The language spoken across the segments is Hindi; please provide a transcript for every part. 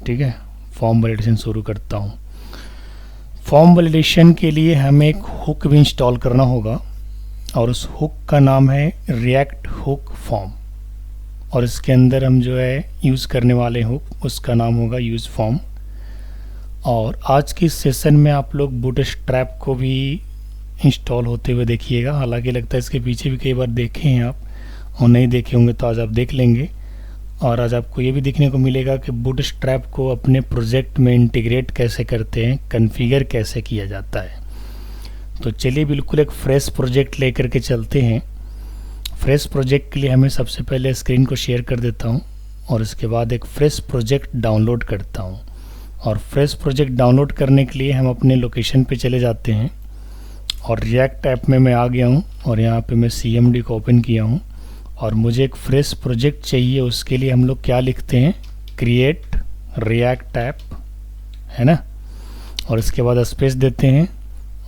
ठीक है, फॉर्म वैलिडेशन शुरू करता हूँ। फॉर्म वैलिडेशन के लिए हमें एक हुक भी इंस्टॉल करना होगा और उस हुक का नाम है रिएक्ट हुक फॉर्म, और इसके अंदर हम जो है यूज़ करने वाले हुक उसका नाम होगा यूज़ फॉर्म। और आज की सेशन में आप लोग बूटस्ट्रैप को भी इंस्टॉल होते हुए देखिएगा। हालांकि लगता है इसके पीछे भी कई बार देखे हैं आप, और नहीं देखे होंगे तो आज आप देख लेंगे। और आज आपको ये भी देखने को मिलेगा कि बूटस्ट्रैप को अपने प्रोजेक्ट में इंटीग्रेट कैसे करते हैं, कॉन्फ़िगर कैसे किया जाता है। तो चलिए बिल्कुल एक फ्रेश प्रोजेक्ट लेकर के चलते हैं। फ्रेश प्रोजेक्ट के लिए हमें सबसे पहले स्क्रीन को शेयर कर देता हूँ और इसके बाद एक फ्रेश प्रोजेक्ट डाउनलोड करता हूँ। और फ्रेश प्रोजेक्ट डाउनलोड करने के लिए हम अपने लोकेशन पे चले जाते हैं और रिएक्ट ऐप में मैं आ गया हूँ और यहाँ पे मैं CMD को ओपन किया हूँ और मुझे एक फ्रेश प्रोजेक्ट चाहिए। उसके लिए हम लोग क्या लिखते हैं, क्रिएट रिएक्ट ऐप, है ना, और इसके बाद स्पेस देते हैं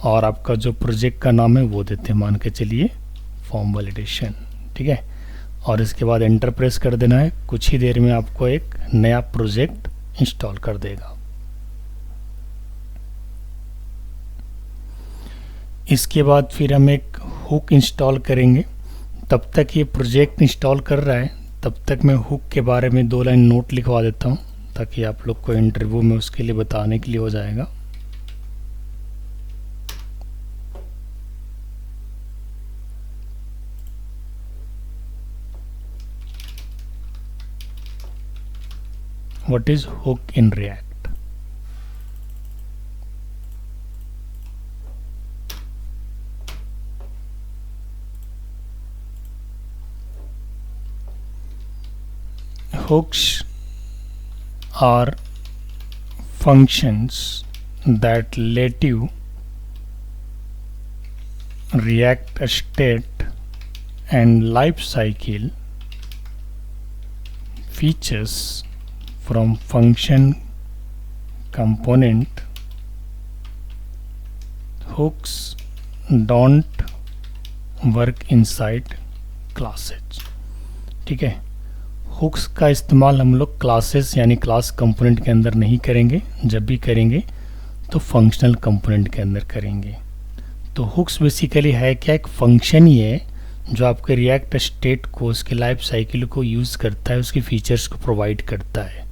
और आपका जो प्रोजेक्ट का नाम है वो देते हैं, मान के चलिए फॉर्म वैलिडेशन, ठीक है। और इसके बाद एंटर प्रेस कर देना है। कुछ ही देर में आपको एक नया प्रोजेक्ट इंस्टॉल कर देगा। इसके बाद फिर हम एक हुक इंस्टॉल करेंगे। तब तक ये प्रोजेक्ट इंस्टॉल कर रहा है तब तक मैं हुक के बारे में 2 लाइन नोट लिखवा देता हूँ ताकि आप लोग को इंटरव्यू में उसके लिए बताने के लिए हो जाएगा। What is hook in React? Hooks are functions that let you react a state and life cycle features from function component. Hooks don't work inside classes, ठीक है। हुक्स का इस्तेमाल हम लोग क्लासेस यानी क्लास कंपोनेंट के अंदर नहीं करेंगे, जब भी करेंगे तो फंक्शनल कंपोनेंट के अंदर करेंगे। तो हुक्स बेसिकली है क्या, एक फंक्शन ही है जो आपके रिएक्ट स्टेट को, उसके लाइफ साइकिल को यूज़ करता है, उसके फीचर्स को प्रोवाइड करता है,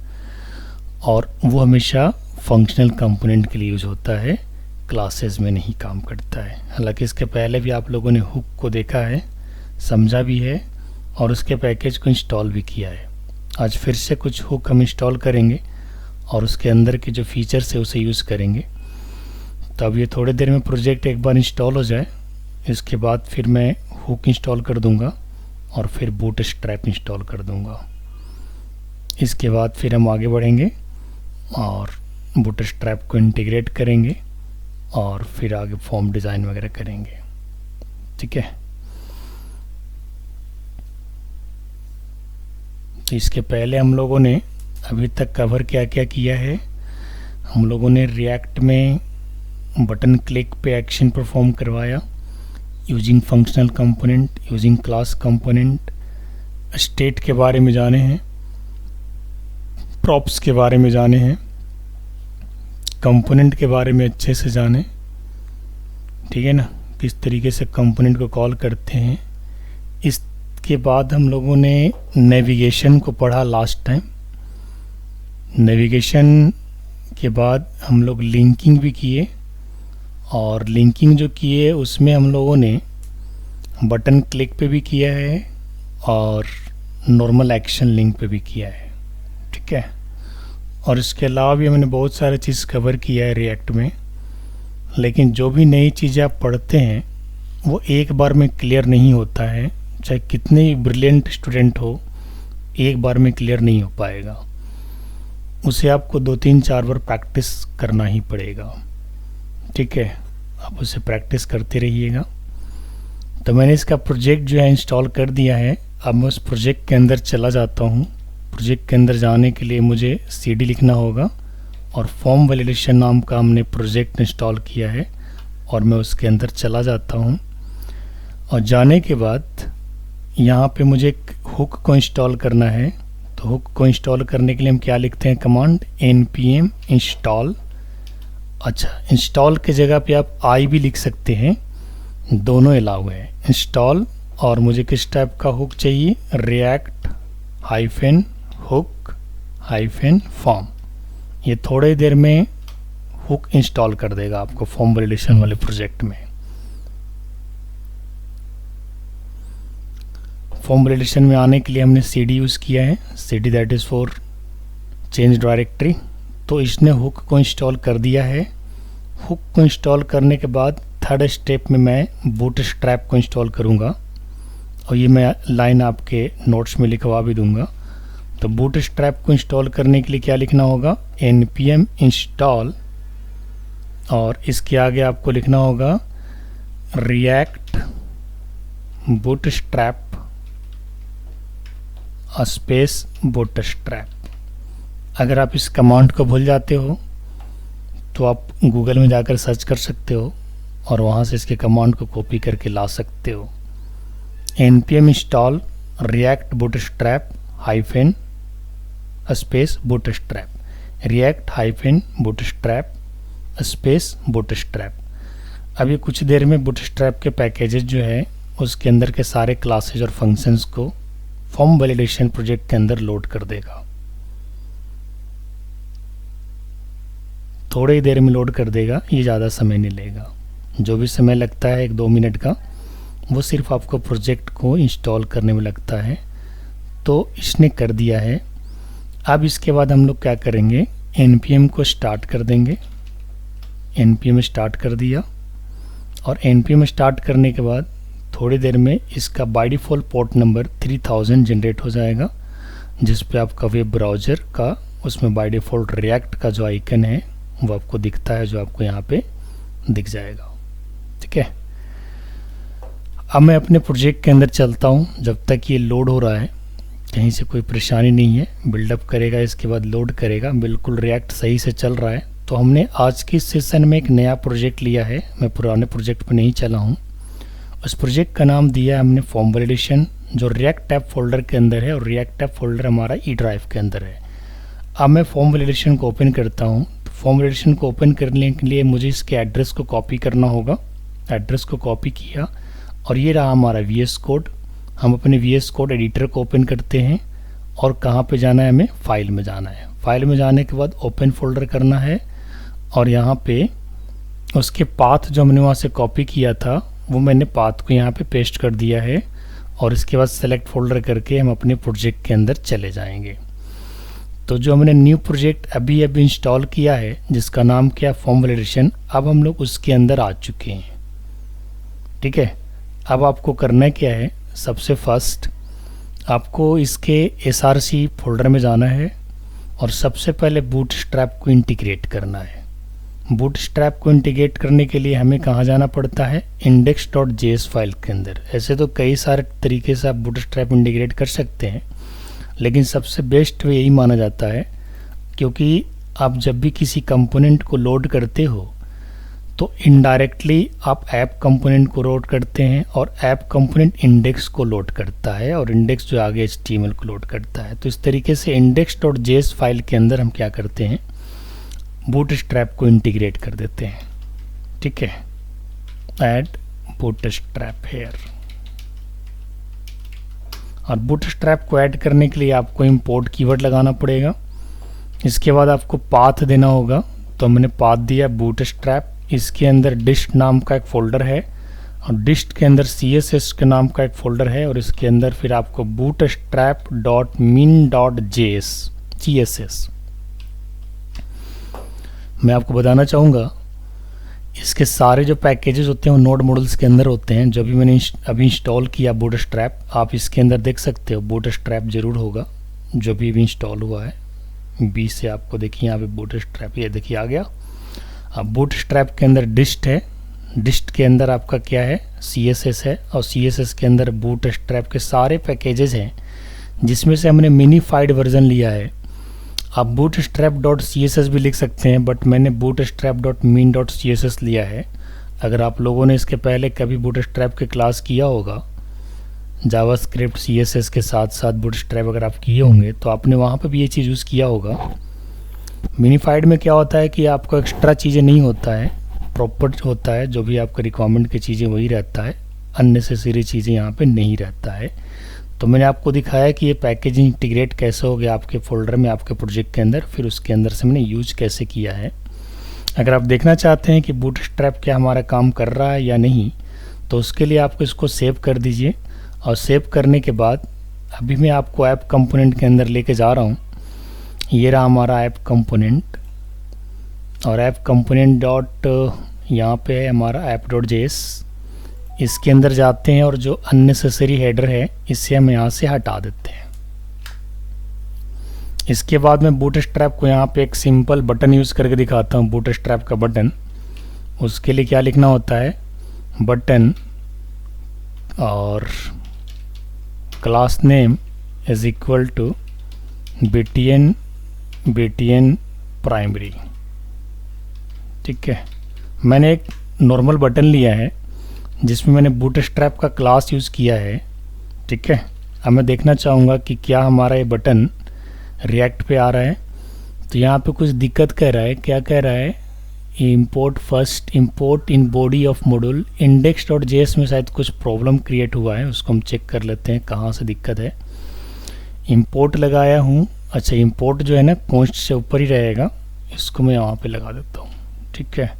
और वो हमेशा फंक्शनल कंपोनेंट के लिए यूज़ होता है, क्लासेस में नहीं काम करता है। हालांकि इसके पहले भी आप लोगों ने हुक को देखा है, समझा भी है और उसके पैकेज को इंस्टॉल भी किया है। आज फिर से कुछ हुक हम इंस्टॉल करेंगे और उसके अंदर के जो फीचर्स है उसे यूज़ करेंगे। तो अब ये थोड़ी देर में प्रोजेक्ट एक बार इंस्टॉल हो जाए, इसके बाद फिर मैं हुक इंस्टॉल कर दूंगा और फिर बूटस्ट्रैप इंस्टॉल कर दूंगा। इसके बाद फिर हम आगे बढ़ेंगे और बूटस्ट्रैप को इंटीग्रेट करेंगे और फिर आगे फॉर्म डिज़ाइन वगैरह करेंगे, ठीक है। तो इसके पहले हम लोगों ने अभी तक कवर क्या क्या किया है, हम लोगों ने रिएक्ट में बटन क्लिक पे एक्शन परफॉर्म करवाया using functional component, using class component, state के बारे में जाने हैं, प्रॉप्स के बारे में जाने हैं, कंपोनेंट के बारे में अच्छे से जाने, ठीक है ना, किस तरीके से कंपोनेंट को कॉल करते हैं। इसके बाद हम लोगों ने नेविगेशन को पढ़ा लास्ट टाइम। नेविगेशन के बाद हम लोग लिंकिंग भी किए, और लिंकिंग जो किए उसमें हम लोगों ने बटन क्लिक पे भी किया है और नॉर्मल एक्शन लिंक पे भी किया है, ठीक है। और इसके अलावा भी हमने बहुत सारे चीज़ कवर किया है रिएक्ट में। लेकिन जो भी नई चीज़ें आप पढ़ते हैं वो एक बार में क्लियर नहीं होता है, चाहे कितने ही ब्रिलियंट स्टूडेंट हो, एक बार में क्लियर नहीं हो पाएगा। उसे आपको 2-3-4 बार प्रैक्टिस करना ही पड़ेगा, ठीक है। आप उसे प्रैक्टिस करते रहिएगा। तो मैंने इसका प्रोजेक्ट जो है इंस्टॉल कर दिया है। अब मैं उस प्रोजेक्ट के अंदर चला जाता हूँ। प्रोजेक्ट के अंदर जाने के लिए मुझे CD लिखना होगा और फॉर्म वैलिडेशन नाम का हमने प्रोजेक्ट इंस्टॉल किया है, और मैं उसके अंदर चला जाता हूँ। और जाने के बाद यहाँ पे मुझे एक हुक को इंस्टॉल करना है, तो हुक को इंस्टॉल करने के लिए हम क्या लिखते हैं, कमांड npm इंस्टॉल। अच्छा, इंस्टॉल की जगह पे आप आई भी लिख सकते हैं, दोनों अलाउ है। इंस्टॉल और मुझे किस टाइप का हुक चाहिए, react hyphen hook hyphen form. ये थोड़ी देर में हुक इंस्टॉल कर देगा आपको फॉर्म वैलिडेशन वाले प्रोजेक्ट में। फॉर्म वैलिडेशन में आने के लिए हमने cd यूज़ किया है, cd that is for change directory. तो इसने हुक को इंस्टॉल कर दिया है। हुक को इंस्टॉल करने के बाद थर्ड स्टेप में मैं बूटस्ट्रैप को इंस्टॉल करूँगा, और ये मैं लाइन आपके नोट्स में लिखवा भी दूंगा। तो बूटस्ट्रैप को इंस्टॉल करने के लिए क्या लिखना होगा, npm इंस्टॉल, और इसके आगे आपको लिखना होगा रिएक्ट बूटस्ट्रैप स्पेस बूटस्ट्रैप। अगर आप इस कमांड को भूल जाते हो तो आप गूगल में जाकर सर्च कर सकते हो और वहाँ से इसके कमांड को कॉपी करके ला सकते हो। npm install react bootstrap hyphen space bootstrap, react hyphen bootstrap space bootstrap. अभी कुछ देर में बूटस्ट्रैप के पैकेजेस जो है उसके अंदर के सारे क्लासेज और फंक्शंस को फॉर्म वैलिडेशन प्रोजेक्ट के अंदर लोड कर देगा। थोड़ी ही देर में लोड कर देगा, ये ज़्यादा समय नहीं लेगा। जो भी समय लगता है 1-2 मिनट का, वो सिर्फ आपको प्रोजेक्ट को इंस्टॉल करने में लगता है। तो इसने कर दिया है। अब इसके बाद हम लोग क्या करेंगे, npm को स्टार्ट कर देंगे। npm स्टार्ट कर दिया, और npm स्टार्ट करने के बाद थोड़ी देर में इसका by default port number 3000 generate हो जाएगा, जिस पे आपका वेब ब्राउज़र का उसमें बाय डिफ़ॉल्ट रिएक्ट का जो आइकन है वो आपको दिखता है, जो आपको यहाँ पे दिख जाएगा। ठीक है, अब मैं अपने प्रोजेक्ट के अंदर चलता हूँ। जब तक ये लोड हो रहा है कहीं से कोई परेशानी नहीं है, बिल्डअप करेगा, इसके बाद लोड करेगा, बिल्कुल रिएक्ट सही से चल रहा है। तो हमने आज की सेशन में एक नया प्रोजेक्ट लिया है, मैं पुराने प्रोजेक्ट पे नहीं चला हूँ। उस प्रोजेक्ट का नाम दिया है हमने फॉर्म वैलिडेशन, जो रिएक्ट ऐप फोल्डर के अंदर है, और रिएक्ट ऐप फोल्डर हमारा ई ड्राइव के अंदर है। अब मैं फॉर्म वैलिडेशन को ओपन करता हूँ। तो फॉर्म वैलिडेशन को ओपन करने के लिए मुझे इसके एड्रेस को कॉपी करना होगा। एड्रेस को कॉपी किया, और ये रहा हमारा VS कोड। हम अपने VS कोड एडिटर को ओपन करते हैं, और कहाँ पे जाना है, हमें फाइल में जाना है। फाइल में जाने के बाद ओपन फोल्डर करना है, और यहाँ पे उसके पाथ जो हमने वहाँ से कॉपी किया था वो मैंने पाथ को यहाँ पे पेस्ट कर दिया है, और इसके बाद सेलेक्ट फोल्डर करके हम अपने प्रोजेक्ट के अंदर चले जाएंगे। तो जो हमने न्यू प्रोजेक्ट अभी इंस्टॉल किया है, जिसका नाम क्या, फॉर्म वैलिडेशन, अब हम लोग उसके अंदर आ चुके हैं। ठीक है, अब आपको करना क्या है, सबसे फर्स्ट आपको इसके src फोल्डर में जाना है, और सबसे पहले बूटस्ट्रैप को इंटीग्रेट करना है। बूटस्ट्रैप को इंटीग्रेट करने के लिए हमें कहाँ जाना पड़ता है, index.js फाइल के अंदर। ऐसे तो कई सारे तरीके से आप बूटस्ट्रैप इंटीग्रेट कर सकते हैं, लेकिन सबसे बेस्ट वे यही माना जाता है, क्योंकि आप जब भी किसी कंपोनेंट को लोड करते हो तो इनडायरेक्टली आप ऐप कंपोनेंट को लोड करते हैं, और ऐप कंपोनेंट इंडेक्स को लोड करता है, और इंडेक्स जो आगे HTML को लोड करता है। तो इस तरीके से index.js फाइल के अंदर हम क्या करते हैं, बूटस्ट्रैप को इंटीग्रेट कर देते हैं। ठीक है, ऐड बूटस्ट्रैप हेयर। और बूटस्ट्रैप को ऐड करने के लिए आपको इंपोर्ट कीवर्ड लगाना पड़ेगा। इसके बाद आपको पाथ देना होगा। तो मैंने पाथ दिया बूटस्ट्रैप, इसके अंदर डिस्ट नाम का एक फोल्डर है, और डिस्ट के अंदर CSS के नाम का एक फोल्डर है, और इसके अंदर फिर आपको bootstrap.min.js CSS। मैं आपको बताना चाहूँगा, इसके सारे जो पैकेजेस होते हैं वो नोड मॉड्यूल्स के अंदर होते हैं। जो भी मैंने अभी इंस्टॉल किया बूटस्ट्रैप, आप इसके अंदर देख सकते हो बूटस्ट्रैप जरूर होगा जो भी इंस्टॉल हुआ है। बी से आपको देखिए यहाँ पे बूटस्ट्रैप, ये देखिए आ गया। अब बूटस्ट्रैप के अंदर डिस्ट है, डिस्ट के अंदर आपका क्या है, CSS है, और CSS के अंदर बूटस्ट्रैप के सारे पैकेजेस हैं, जिसमें से हमने मिनीफाइड वर्जन लिया है। आप bootstrap.css भी लिख सकते हैं, बट मैंने bootstrap.min.css लिया है। अगर आप लोगों ने इसके पहले कभी बूटस्ट्रैप के क्लास किया होगा जावास्क्रिप्ट CSS के साथ साथ बूटस्ट्रैप अगर आप किए होंगे तो आपने वहाँ पे भी ये चीज़ यूज़ किया होगा। मिनीफाइड में क्या होता है कि आपको एक्स्ट्रा चीज़ें नहीं होता है, प्रॉपर होता है, जो भी आपका रिक्वायरमेंट की चीज़ें वही रहता है, अननेसेसरी चीज़ें यहाँ पे नहीं रहता है। तो मैंने आपको दिखाया कि ये पैकेज इंटीग्रेट कैसे हो गया आपके फोल्डर में, आपके प्रोजेक्ट के अंदर, फिर उसके अंदर से मैंने यूज कैसे किया है। अगर आप देखना चाहते हैं कि बूटस्ट्रैप क्या हमारा काम कर रहा है या नहीं, तो उसके लिए आपको इसको सेव कर दीजिए, और सेव करने के बाद अभी मैं आपको ऐप कंपोनेंट के अंदर लेके जा रहा हूँ। ये रहा हमारा ऐप कंपोनेंट, और ऐप कंपोनेंट डॉट यहाँ पे है हमारा app.js। इसके अंदर जाते हैं और जो अननेसेसरी हेडर है इसे हम यहाँ से हटा देते हैं। इसके बाद मैं बूटस्ट्रैप को यहाँ पे एक सिंपल बटन यूज़ करके दिखाता हूँ, बूटस्ट्रैप का बटन। उसके लिए क्या लिखना होता है, बटन और class name is equal to btn primary. ठीक है, मैंने एक नॉर्मल बटन लिया है जिसमें मैंने बूटस्ट्रैप का क्लास यूज़ किया है। ठीक है, अब मैं देखना चाहूँगा कि क्या हमारा ये बटन रिएक्ट पे आ रहा है। तो यहाँ पे कुछ दिक्कत कह रहा है, क्या कह रहा है, import in body of module index.js में शायद कुछ प्रॉब्लम क्रिएट हुआ है, उसको हम चेक कर लेते हैं कहाँ से दिक्कत है। इंपोर्ट लगाया हूँ, अच्छा इंपोर्ट जो है ना कॉन्स्ट से ऊपर ही रहेगा, इसको मैं यहाँ पे लगा देता हूँ। ठीक है,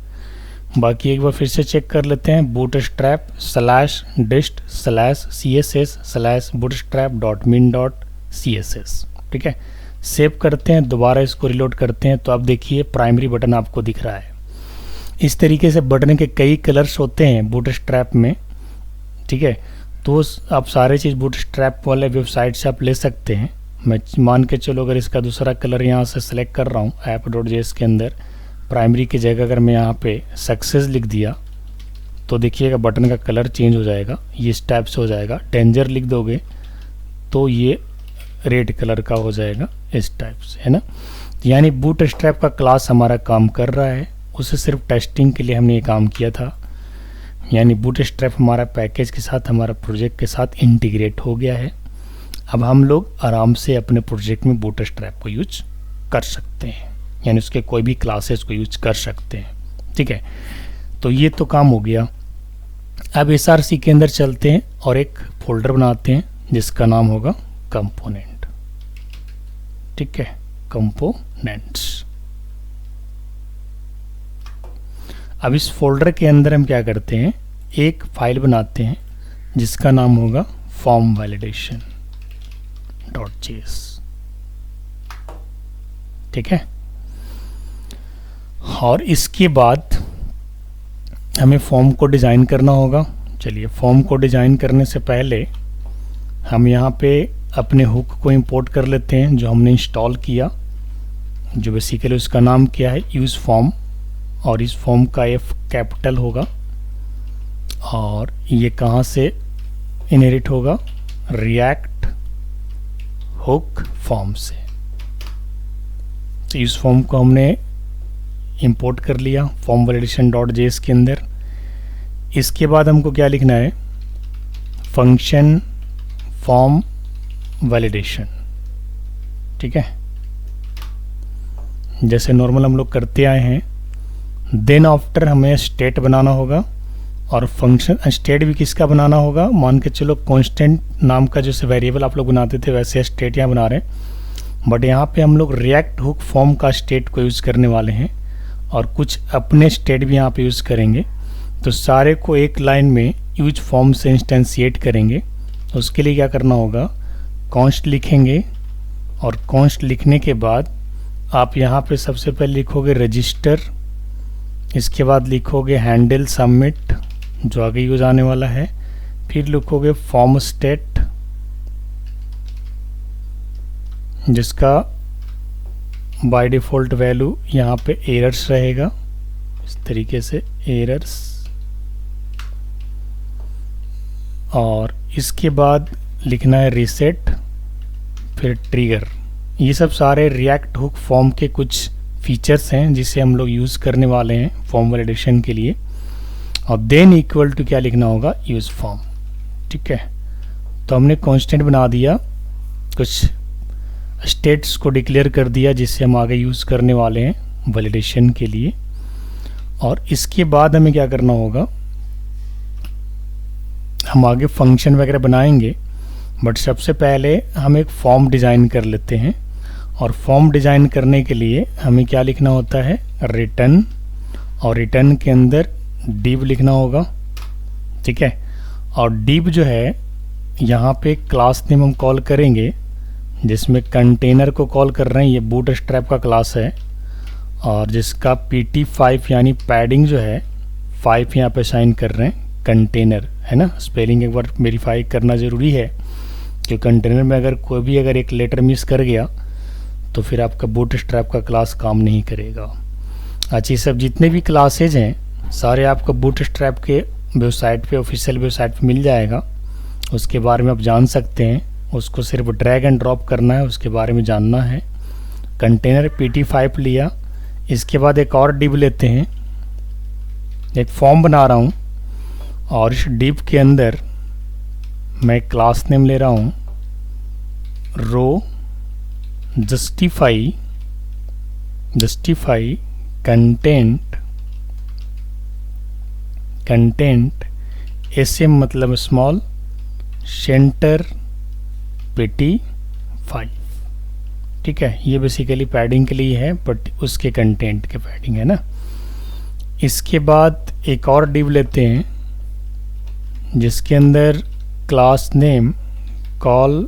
बाकी एक बार फिर से चेक कर लेते हैं, bootstrap/dist/css/bootstrap.min.css। ठीक है, सेव करते हैं, दोबारा इसको रिलोड करते हैं, तो आप देखिए प्राइमरी बटन आपको दिख रहा है। इस तरीके से बटन के कई कलर्स होते हैं बूटस्ट्रैप में। ठीक है, तो आप सारे चीज़ बूटस्ट्रैप वाले वेबसाइट से आप ले सकते हैं। मैं मान के चलो अगर इसका दूसरा कलर यहाँ से सेलेक्ट कर रहा हूँ app.js के अंदर, प्राइमरी की जगह अगर मैं यहाँ पे सक्सेस लिख दिया तो देखिएगा बटन का कलर चेंज हो जाएगा, ये इस टाइप से हो जाएगा। डेंजर लिख दोगे तो ये रेड कलर का हो जाएगा, इस टाइप से, है ना। यानी बूटस्ट्रैप का क्लास हमारा काम कर रहा है, उसे सिर्फ टेस्टिंग के लिए हमने ये काम किया था। यानी बूटस्ट्रैप हमारा पैकेज के साथ, हमारा प्रोजेक्ट के साथ इंटीग्रेट हो गया है। अब हम लोग आराम से अपने प्रोजेक्ट में बूटस्ट्रैप को यूज कर सकते हैं, यानी उसके कोई भी क्लासेस को यूज कर सकते हैं। ठीक है, तो ये तो काम हो गया। अब SRC के अंदर चलते हैं और एक फोल्डर बनाते हैं जिसका नाम होगा कंपोनेंट। ठीक है, कंपोनेंट्स। अब इस फोल्डर के अंदर हम क्या करते हैं, एक फाइल बनाते हैं जिसका नाम होगा formvalidation.js। ठीक है, और इसके बाद हमें फॉर्म को डिज़ाइन करना होगा। चलिए, फॉर्म को डिज़ाइन करने से पहले हम यहाँ पे अपने हुक को इंपोर्ट कर लेते हैं जो हमने इंस्टॉल किया, जो बेसिकली उसका नाम क्या है, यूज़ फॉर्म, और इस फॉर्म का F कैपिटल होगा, और ये कहाँ से इनहेरिट होगा, रिएक्ट हुक फॉर्म से। तो इस फॉर्म को हमने इंपोर्ट कर लिया formvalidation.js के अंदर। इसके बाद हमको क्या लिखना है, फंक्शन फॉर्म वैलिडेशन। ठीक है, जैसे नॉर्मल हम लोग करते आए हैं। देन आफ्टर हमें स्टेट बनाना होगा, और फंक्शन स्टेट भी किसका बनाना होगा, मान के चलो कांस्टेंट नाम का जैसे वेरिएबल आप लोग बनाते थे वैसे स्टेट यहाँ बना रहे हैं, बट यहाँ पे हम लोग रिएक्ट हुक फॉर्म का स्टेट को यूज़ करने वाले हैं, और कुछ अपने स्टेट भी यहाँ पे यूज़ करेंगे। तो सारे को एक लाइन में यूज फॉर्म से इंस्टेंशिएट करेंगे। उसके लिए क्या करना होगा, कॉन्स्ट लिखेंगे, और कॉन्स्ट लिखने के बाद आप यहाँ पे सबसे पहले लिखोगे रजिस्टर, इसके बाद लिखोगे हैंडल सबमिट जो आगे यूज आने वाला है, फिर लिखोगे फॉर्म स्टेट जिसका बाय डिफ़ॉल्ट वैल्यू यहाँ पे एरर्स रहेगा, इस तरीके से एरर्स, और इसके बाद लिखना है रीसेट, फिर ट्रिगर। ये सब सारे रिएक्ट हुक फॉर्म के कुछ फीचर्स हैं जिसे हम लोग यूज़ करने वाले हैं फॉर्म वैलिडेशन के लिए। और देन इक्वल टू क्या लिखना होगा, यूज़ फॉर्म। ठीक है, तो हमने कांस्टेंट बना दिया, कुछ स्टेट्स को डिक्लेयर कर दिया जिससे हम आगे यूज़ करने वाले हैं वैलिडेशन के लिए। और इसके बाद हमें क्या करना होगा, हम आगे फंक्शन वगैरह बनाएंगे, बट सबसे पहले हम एक फॉर्म डिज़ाइन कर लेते हैं। और फॉर्म डिज़ाइन करने के लिए हमें क्या लिखना होता है, रिटर्न, और रिटर्न के अंदर div लिखना होगा, ठीक है। और div जो है यहाँ पे क्लास नेम हम कॉल करेंगे, जिसमें कंटेनर को कॉल कर रहे हैं, ये बूटस्ट्रैप का क्लास है, और जिसका pt5 यानी पैडिंग जो है 5 यहाँ पे साइन कर रहे हैं, कंटेनर है ना। स्पेलिंग एक बार वेरीफाई करना ज़रूरी है, कि कंटेनर में अगर कोई भी अगर एक लेटर मिस कर गया तो फिर आपका बूटस्ट्रैप का क्लास काम नहीं करेगा। अच्छा, ये सब जितने भी क्लासेज हैं सारे आपको बूटस्ट्रैप के वेबसाइट पे, ऑफिशियल वेबसाइट पे मिल जाएगा, उसके बारे में आप जान सकते हैं। उसको सिर्फ ड्रैग एंड ड्रॉप करना है, उसके बारे में जानना है। कंटेनर pt5 लिया, इसके बाद एक और div लेते हैं, एक फॉर्म बना रहा हूँ, और इस div के अंदर मैं क्लास नेम ले रहा हूँ रो जस्टिफाई कंटेंट SM मतलब स्मॉल, सेंटर pt5, ठीक है। ये बेसिकली पैडिंग के लिए है, बट उसके कंटेंट के पैडिंग है ना। इसके बाद एक और div लेते हैं जिसके अंदर class name call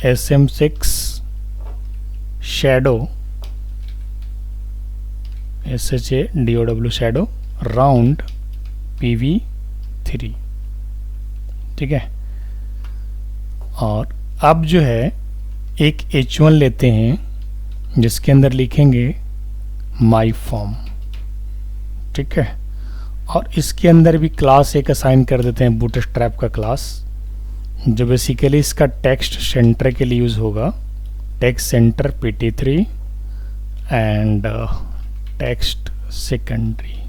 SM6 shadow, SHADOW shadow round PV3, ठीक है। और अब जो है एक H1 लेते हैं जिसके अंदर लिखेंगे माई फॉर्म, ठीक है। और इसके अंदर भी क्लास एक असाइन कर देते हैं, बूटस्ट्रैप का क्लास, जो बेसिकली इसका टेक्स्ट सेंटर के लिए यूज़ होगा, text centre pt3 and text secondary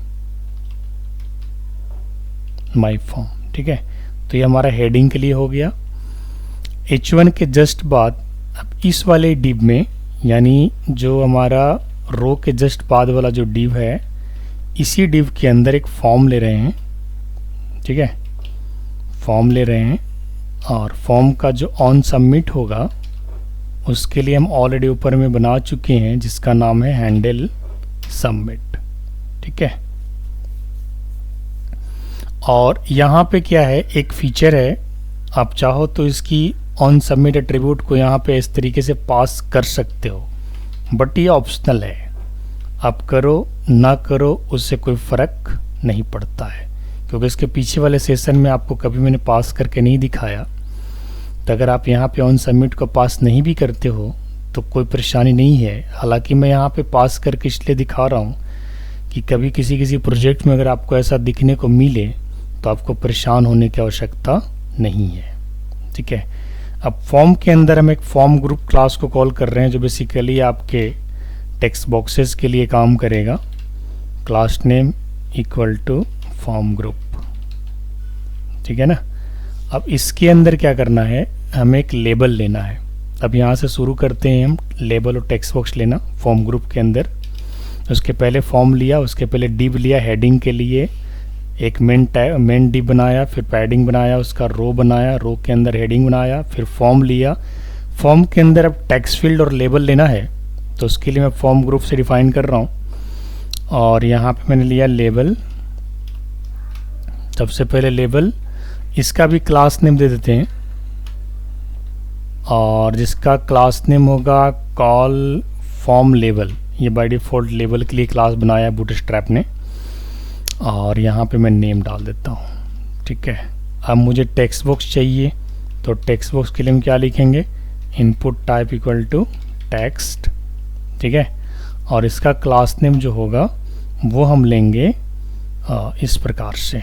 my form, ठीक है। तो ये हमारा हेडिंग के लिए हो गया। H1 के जस्ट बाद अब इस वाले div में, यानी जो हमारा रो के जस्ट बाद वाला जो div है, इसी div के अंदर एक फॉर्म ले रहे हैं, ठीक है। फॉर्म ले रहे हैं, और फॉर्म का जो ऑन सबमिट होगा उसके लिए हम ऑलरेडी ऊपर में बना चुके हैं, जिसका नाम है हैंडल सबमिट, ठीक है। और यहाँ पे क्या है, एक फीचर है, आप चाहो तो इसकी ऑन सबमिट एट्रीब्यूट को यहाँ पे इस तरीके से पास कर सकते हो, बट ये ऑप्शनल है, आप करो ना करो उससे कोई फ़र्क नहीं पड़ता है, क्योंकि इसके पीछे वाले सेशन में आपको कभी मैंने पास करके नहीं दिखाया। तो अगर आप यहाँ पे ऑन सबमिट को पास नहीं भी करते हो तो कोई परेशानी नहीं है। हालांकि मैं यहाँ पे पास करके इसलिए दिखा रहा हूँ कि कभी किसी प्रोजेक्ट में अगर आपको ऐसा दिखने को मिले तो आपको परेशान होने की आवश्यकता नहीं है, ठीक है। अब फॉर्म के अंदर हम एक फॉर्म ग्रुप क्लास को कॉल कर रहे हैं, जो बेसिकली आपके टेक्स्ट बॉक्सेस के लिए काम करेगा। Class name equal to form group, ठीक है ना। अब इसके अंदर क्या करना है, हमें एक लेबल लेना है। अब यहाँ से शुरू करते हैं हम, लेबल और टेक्स्ट बॉक्स लेना फॉर्म ग्रुप के अंदर। उसके पहले फॉर्म लिया, उसके पहले div लिया हेडिंग के लिए, एक मेन div बनाया, फिर पैडिंग बनाया, उसका रो बनाया, रो के अंदर हेडिंग बनाया, फिर फॉर्म लिया। फॉर्म के अंदर अब टेक्स्ट फील्ड और लेबल लेना है, तो उसके लिए मैं फॉर्म ग्रुप से डिफाइन कर रहा हूँ। और यहाँ पे मैंने लिया लेबल, सबसे पहले लेबल, इसका भी क्लास नेम दे देते हैं, और जिसका क्लास नेम होगा कॉल फॉर्म लेबल। ये बाय डिफ़ॉल्ट लेबल के लिए क्लास बनाया है बूटस्ट्रैप ने, और यहाँ पे मैं नेम डाल देता हूँ, ठीक है। अब मुझे टेक्स्ट बॉक्स चाहिए, तो टेक्स्ट बॉक्स के लिए हम क्या लिखेंगे, input type equal to text, ठीक है। और इसका क्लास नेम जो होगा वो हम लेंगे इस प्रकार से।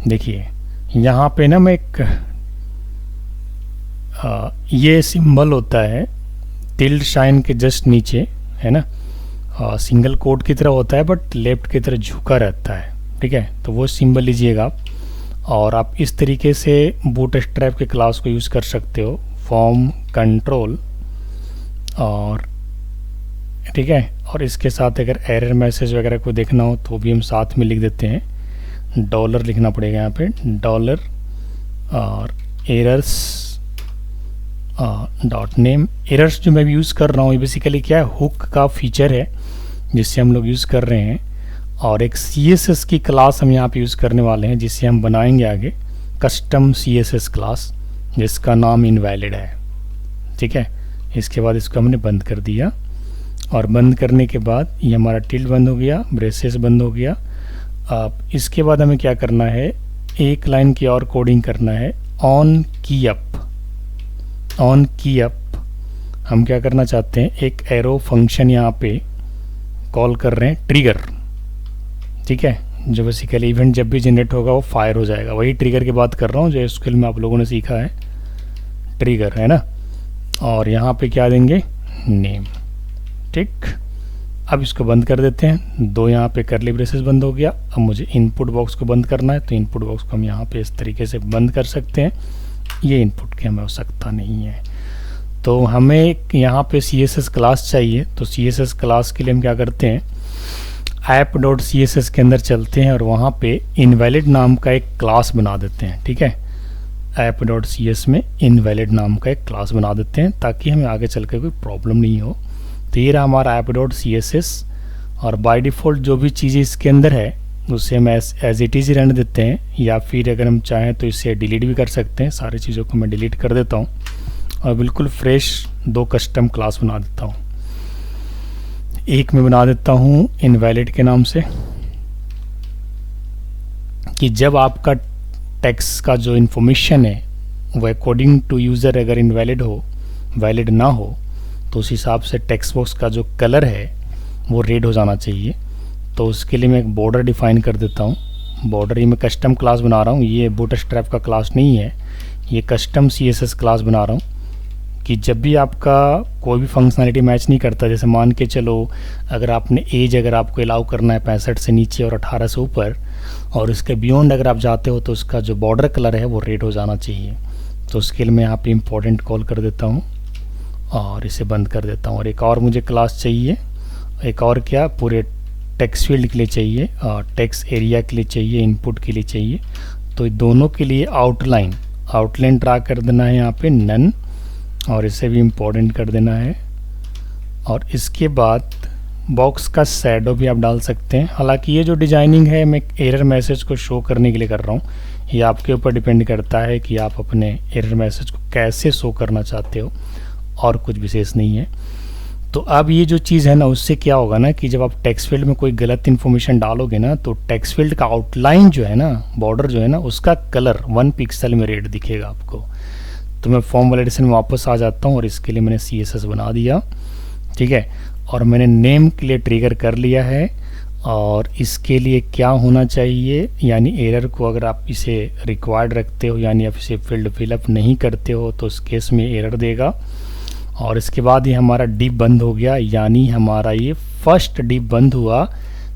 देखिए यहाँ पे ना मैं एक ये सिंबल होता है टिल्ड साइन के जस्ट नीचे, है ना, सिंगल कोट की तरह होता है, बट लेफ्ट की तरह झुका रहता है, ठीक है। तो वो सिंबल लीजिएगा आप, और आप इस तरीके से बूटस्ट्रैप के क्लास को यूज़ कर सकते हो, फॉर्म कंट्रोल, और ठीक है। और इसके साथ अगर एरर मैसेज वगैरह को देखना हो तो भी हम साथ में लिख देते हैं, डॉलर लिखना पड़ेगा यहाँ पे, डॉलर और एरर्स डॉट नेम। एरर्स जो मैं भी यूज़ कर रहा हूँ ये बेसिकली क्या है, हुक का फीचर है जिससे हम लोग यूज़ कर रहे हैं, और एक CSS की क्लास हम यहाँ पे यूज़ करने वाले हैं जिससे हम बनाएंगे आगे कस्टम CSS क्लास जिसका नाम इनवैलिड है, ठीक है। इसके बाद इसको हमने बंद कर दिया, और बंद करने के बाद ये हमारा टिल्ड बंद हो गया, ब्रेसेस बंद हो गया। अब इसके बाद हमें क्या करना है, एक लाइन की और कोडिंग करना है, ऑन की अप। ऑन की अप हम क्या करना चाहते हैं, एक एरो फंक्शन यहाँ पे कॉल कर रहे हैं, ट्रिगर, ठीक है, जो बेसिकली इवेंट जब भी जनरेट होगा वो फायर हो जाएगा। वही ट्रिगर की बात कर रहा हूँ जो SQL में आप लोगों ने सीखा है, ट्रिगर है ना। और यहाँ पे क्या देंगे, नेम, ठीक। अब इसको बंद कर देते हैं, दो यहाँ पे करली ब्रेसेस बंद हो गया। अब मुझे इनपुट बॉक्स को बंद करना है, तो इनपुट बॉक्स को हम यहाँ पे इस तरीके से बंद कर सकते हैं, ये इनपुट की हमें आवश्यकता नहीं है। तो हमें यहाँ पे CSS क्लास चाहिए, तो CSS क्लास के लिए हम क्या करते हैं, app.css के अंदर चलते हैं और वहाँ पे इनवैलिड नाम का एक क्लास बना देते हैं, ठीक है। app.cs में इनवैलिड नाम का एक क्लास बना देते हैं ताकि हमें आगे चल कर कोई प्रॉब्लम नहीं हो। तो ये रहा हमारा app.css, और बाय डिफ़ॉल्ट जो भी चीज़ें इसके अंदर है उसे हम एज इट इज़ रहने देते हैं, या फिर अगर हम चाहें तो इसे डिलीट भी कर सकते हैं। सारी चीज़ों को मैं डिलीट कर देता हूँ और बिल्कुल फ्रेश दो कस्टम क्लास बना देता हूँ। एक मैं बना देता हूँ इनवैलिड के नाम से, कि जब आपका टेक्स्ट का जो इन्फॉर्मेशन है वो अकॉर्डिंग टू यूज़र अगर इनवैलिड हो, वैलिड ना हो, तो उस हिसाब से टेक्स्ट बॉक्स का जो कलर है वो रेड हो जाना चाहिए। तो उसके लिए मैं एक बॉर्डर डिफाइन कर देता हूँ। बॉर्डर ही मैं कस्टम क्लास बना रहा हूँ, ये बूटस्ट्रैप का क्लास नहीं है, ये कस्टम CSS क्लास बना रहा हूँ कि जब भी आपका कोई भी फंक्शनैलिटी मैच नहीं करता, जैसे मान के चलो अगर आपने एज अगर आपको अलाउ करना है 65 से नीचे और 18 से ऊपर, और इसके बियॉन्ड अगर आप जाते हो तो उसका जो बॉर्डर कलर है वो रेड हो जाना चाहिए। तो उसके लिए मैं यहाँ पे इम्पोर्टेंट कॉल कर देता हूँ और इसे बंद कर देता हूँ। और एक और मुझे क्लास चाहिए, एक और क्या, पूरे टेक्स्ट फील्ड के लिए चाहिए और टेक्स्ट एरिया के लिए चाहिए, इनपुट के लिए चाहिए। तो दोनों के लिए आउटलाइन ड्रा कर देना है यहाँ पे नन, और इसे भी इम्पोर्टेंट कर देना है। और इसके बाद बॉक्स का शैडो भी आप डाल सकते हैं। हालांकि ये जो डिजाइनिंग है मैं एरर मैसेज को शो करने के लिए कर रहा हूँ, ये आपके ऊपर डिपेंड करता है कि आप अपने एरर मैसेज को कैसे शो करना चाहते हो, और कुछ विशेष नहीं है। तो अब ये जो चीज़ है ना, उससे क्या होगा ना कि जब आप टेक्स्ट फील्ड में कोई गलत इन्फॉर्मेशन डालोगे ना, तो टेक्स्ट फील्ड का आउटलाइन जो है ना, बॉर्डर जो है ना, उसका कलर 1 पिक्सल में रेड दिखेगा आपको। तो मैं फॉर्म वैलिडेशन में वापस आ जाता हूँ और इसके लिए मैंने CSS बना दिया, ठीक है। और मैंने नेम के लिए ट्रिगर कर लिया है, और इसके लिए क्या होना चाहिए, यानी एरर को अगर आप इसे रिक्वायर्ड रखते हो, यानी आप इसे फील्ड फिलअप नहीं करते हो, तो उस केस में एरर देगा। और इसके बाद ये हमारा डिव बंद हो गया, यानी हमारा ये फर्स्ट डिव बंद हुआ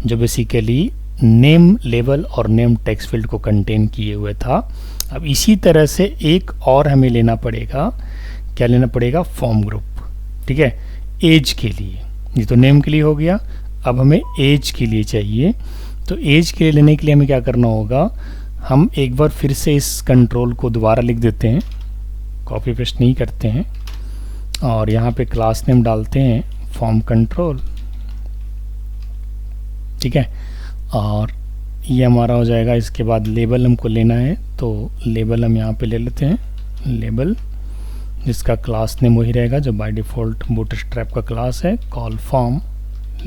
जो बेसिकली नेम लेबल और नेम टेक्स्ट फील्ड को कंटेन किए हुए था। अब इसी तरह से एक और हमें लेना पड़ेगा, क्या लेना पड़ेगा, फॉर्म ग्रुप, ठीक है, एज के लिए। ये तो नेम के लिए हो गया, अब हमें एज के लिए चाहिए। तो एज के लिए लेने के लिए हमें क्या करना होगा, हम एक बार फिर से इस कंट्रोल को दोबारा लिख देते हैं, कॉपी पेस्ट नहीं करते हैं, और यहाँ पे क्लास नेम डालते हैं फॉर्म कंट्रोल, ठीक है। और ये हमारा हो जाएगा। इसके बाद लेबल हमको लेना है, तो लेबल हम यहाँ पे ले लेते हैं, लेबल जिसका क्लास नेम वही रहेगा जो बाय डिफ़ॉल्ट बूटस्ट्रैप का क्लास है, कॉल फॉर्म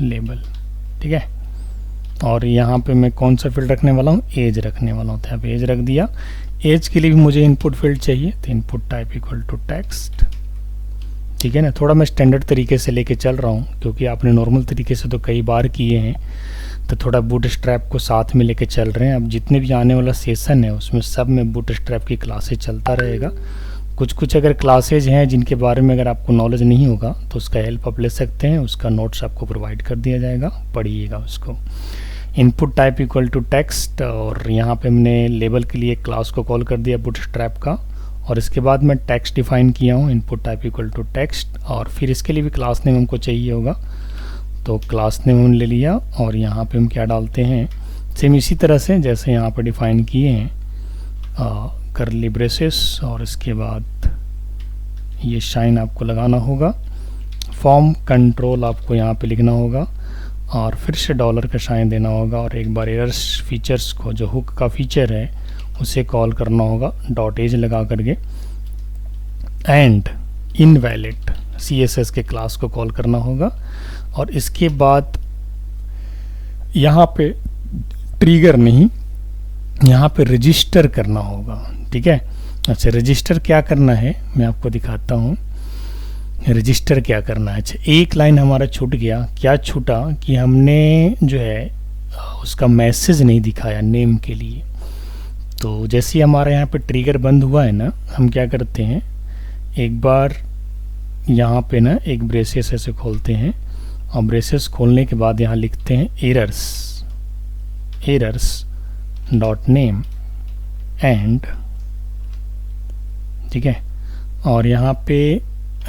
लेबल, ठीक है। और यहाँ पे मैं कौन सा फील्ड रखने वाला हूँ, एज रखने वाला हूँ, तो यहाँ पे एज रख दिया। एज के लिए भी मुझे इनपुट फील्ड चाहिए, तो input type equal to text, ठीक है ना। थोड़ा मैं स्टैंडर्ड तरीके से लेके चल रहा हूँ क्योंकि आपने नॉर्मल तरीके से तो कई बार किए हैं, तो थोड़ा बूटस्ट्रैप को साथ में लेके चल रहे हैं। अब जितने भी आने वाला सेशन है उसमें सब में बूटस्ट्रैप की क्लासेज चलता रहेगा। कुछ अगर क्लासेज हैं जिनके बारे में अगर आपको नॉलेज नहीं होगा तो उसका हेल्प आप ले सकते हैं, उसका नोट्स आपको प्रोवाइड कर दिया जाएगा, पढ़िएगा उसको, input type equal to text, और यहाँ पे हमने लेबल के लिए क्लास को कॉल कर दिया बूटस्ट्रैप का, और इसके बाद मैं टेक्स्ट डिफाइन किया हूँ input type equal to text, और फिर इसके लिए भी क्लास नेम हमको चाहिए होगा, तो क्लास नेम हमने ले लिया। और यहाँ पे हम क्या डालते हैं, सेम इसी तरह से जैसे यहाँ पे डिफाइन किए हैं, करली ब्रेसेस, और इसके बाद ये शाइन आपको लगाना होगा, फॉर्म कंट्रोल आपको यहाँ पे लिखना होगा, और फिर से डॉलर का साइन देना होगा, और एक बार एरर्स फीचर्स को, जो हुक का फीचर है उसे कॉल करना होगा डॉट एज लगा करके, एंड इनवैलिड CSS के क्लास को कॉल करना होगा। और इसके बाद यहाँ पे ट्रिगर नहीं, यहाँ पे रजिस्टर करना होगा, ठीक है। अच्छा, रजिस्टर क्या करना है मैं आपको दिखाता हूँ। रजिस्टर क्या करना है, अच्छा एक लाइन हमारा छूट गया, क्या छूटा कि हमने जो है उसका मैसेज नहीं दिखाया नेम के लिए। तो जैसे ही हमारा यहाँ पे ट्रिगर बंद हुआ है ना, हम क्या करते हैं, एक बार यहाँ पे ना एक ब्रेसेस ऐसे खोलते हैं, और ब्रेसेस खोलने के बाद यहाँ लिखते हैं एरर्स डॉट नेम एंड, ठीक है। और यहाँ पे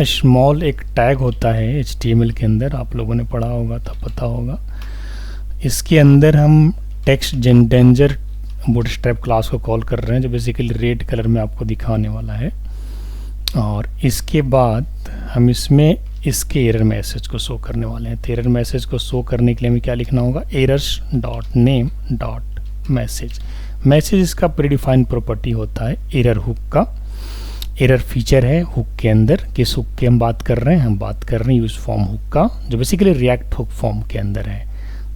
स्मॉल एक टैग होता है HTML के अंदर, आप लोगों ने पढ़ा होगा तब पता होगा। इसके अंदर हम टेक्स्ट जेंडर बूटस्ट्रैप क्लास को कॉल कर रहे हैं, जो बेसिकली रेड कलर में आपको दिखाने वाला है। और इसके बाद हम इसमें इसके एरर मैसेज को शो करने वाले हैं। तो एरर मैसेज को शो करने के लिए हमें क्या लिखना होगा, errors dot name dot message. Message इसका प्रीडिफाइंड प्रॉपर्टी होता है एरर हुक का। एरर फीचर है हुक के अंदर, किस हुक की हम बात कर रहे हैं, हम बात कर रहे हैं यूज फॉर्म हुक का, जो बेसिकली रिएक्ट हुक फॉर्म के अंदर है।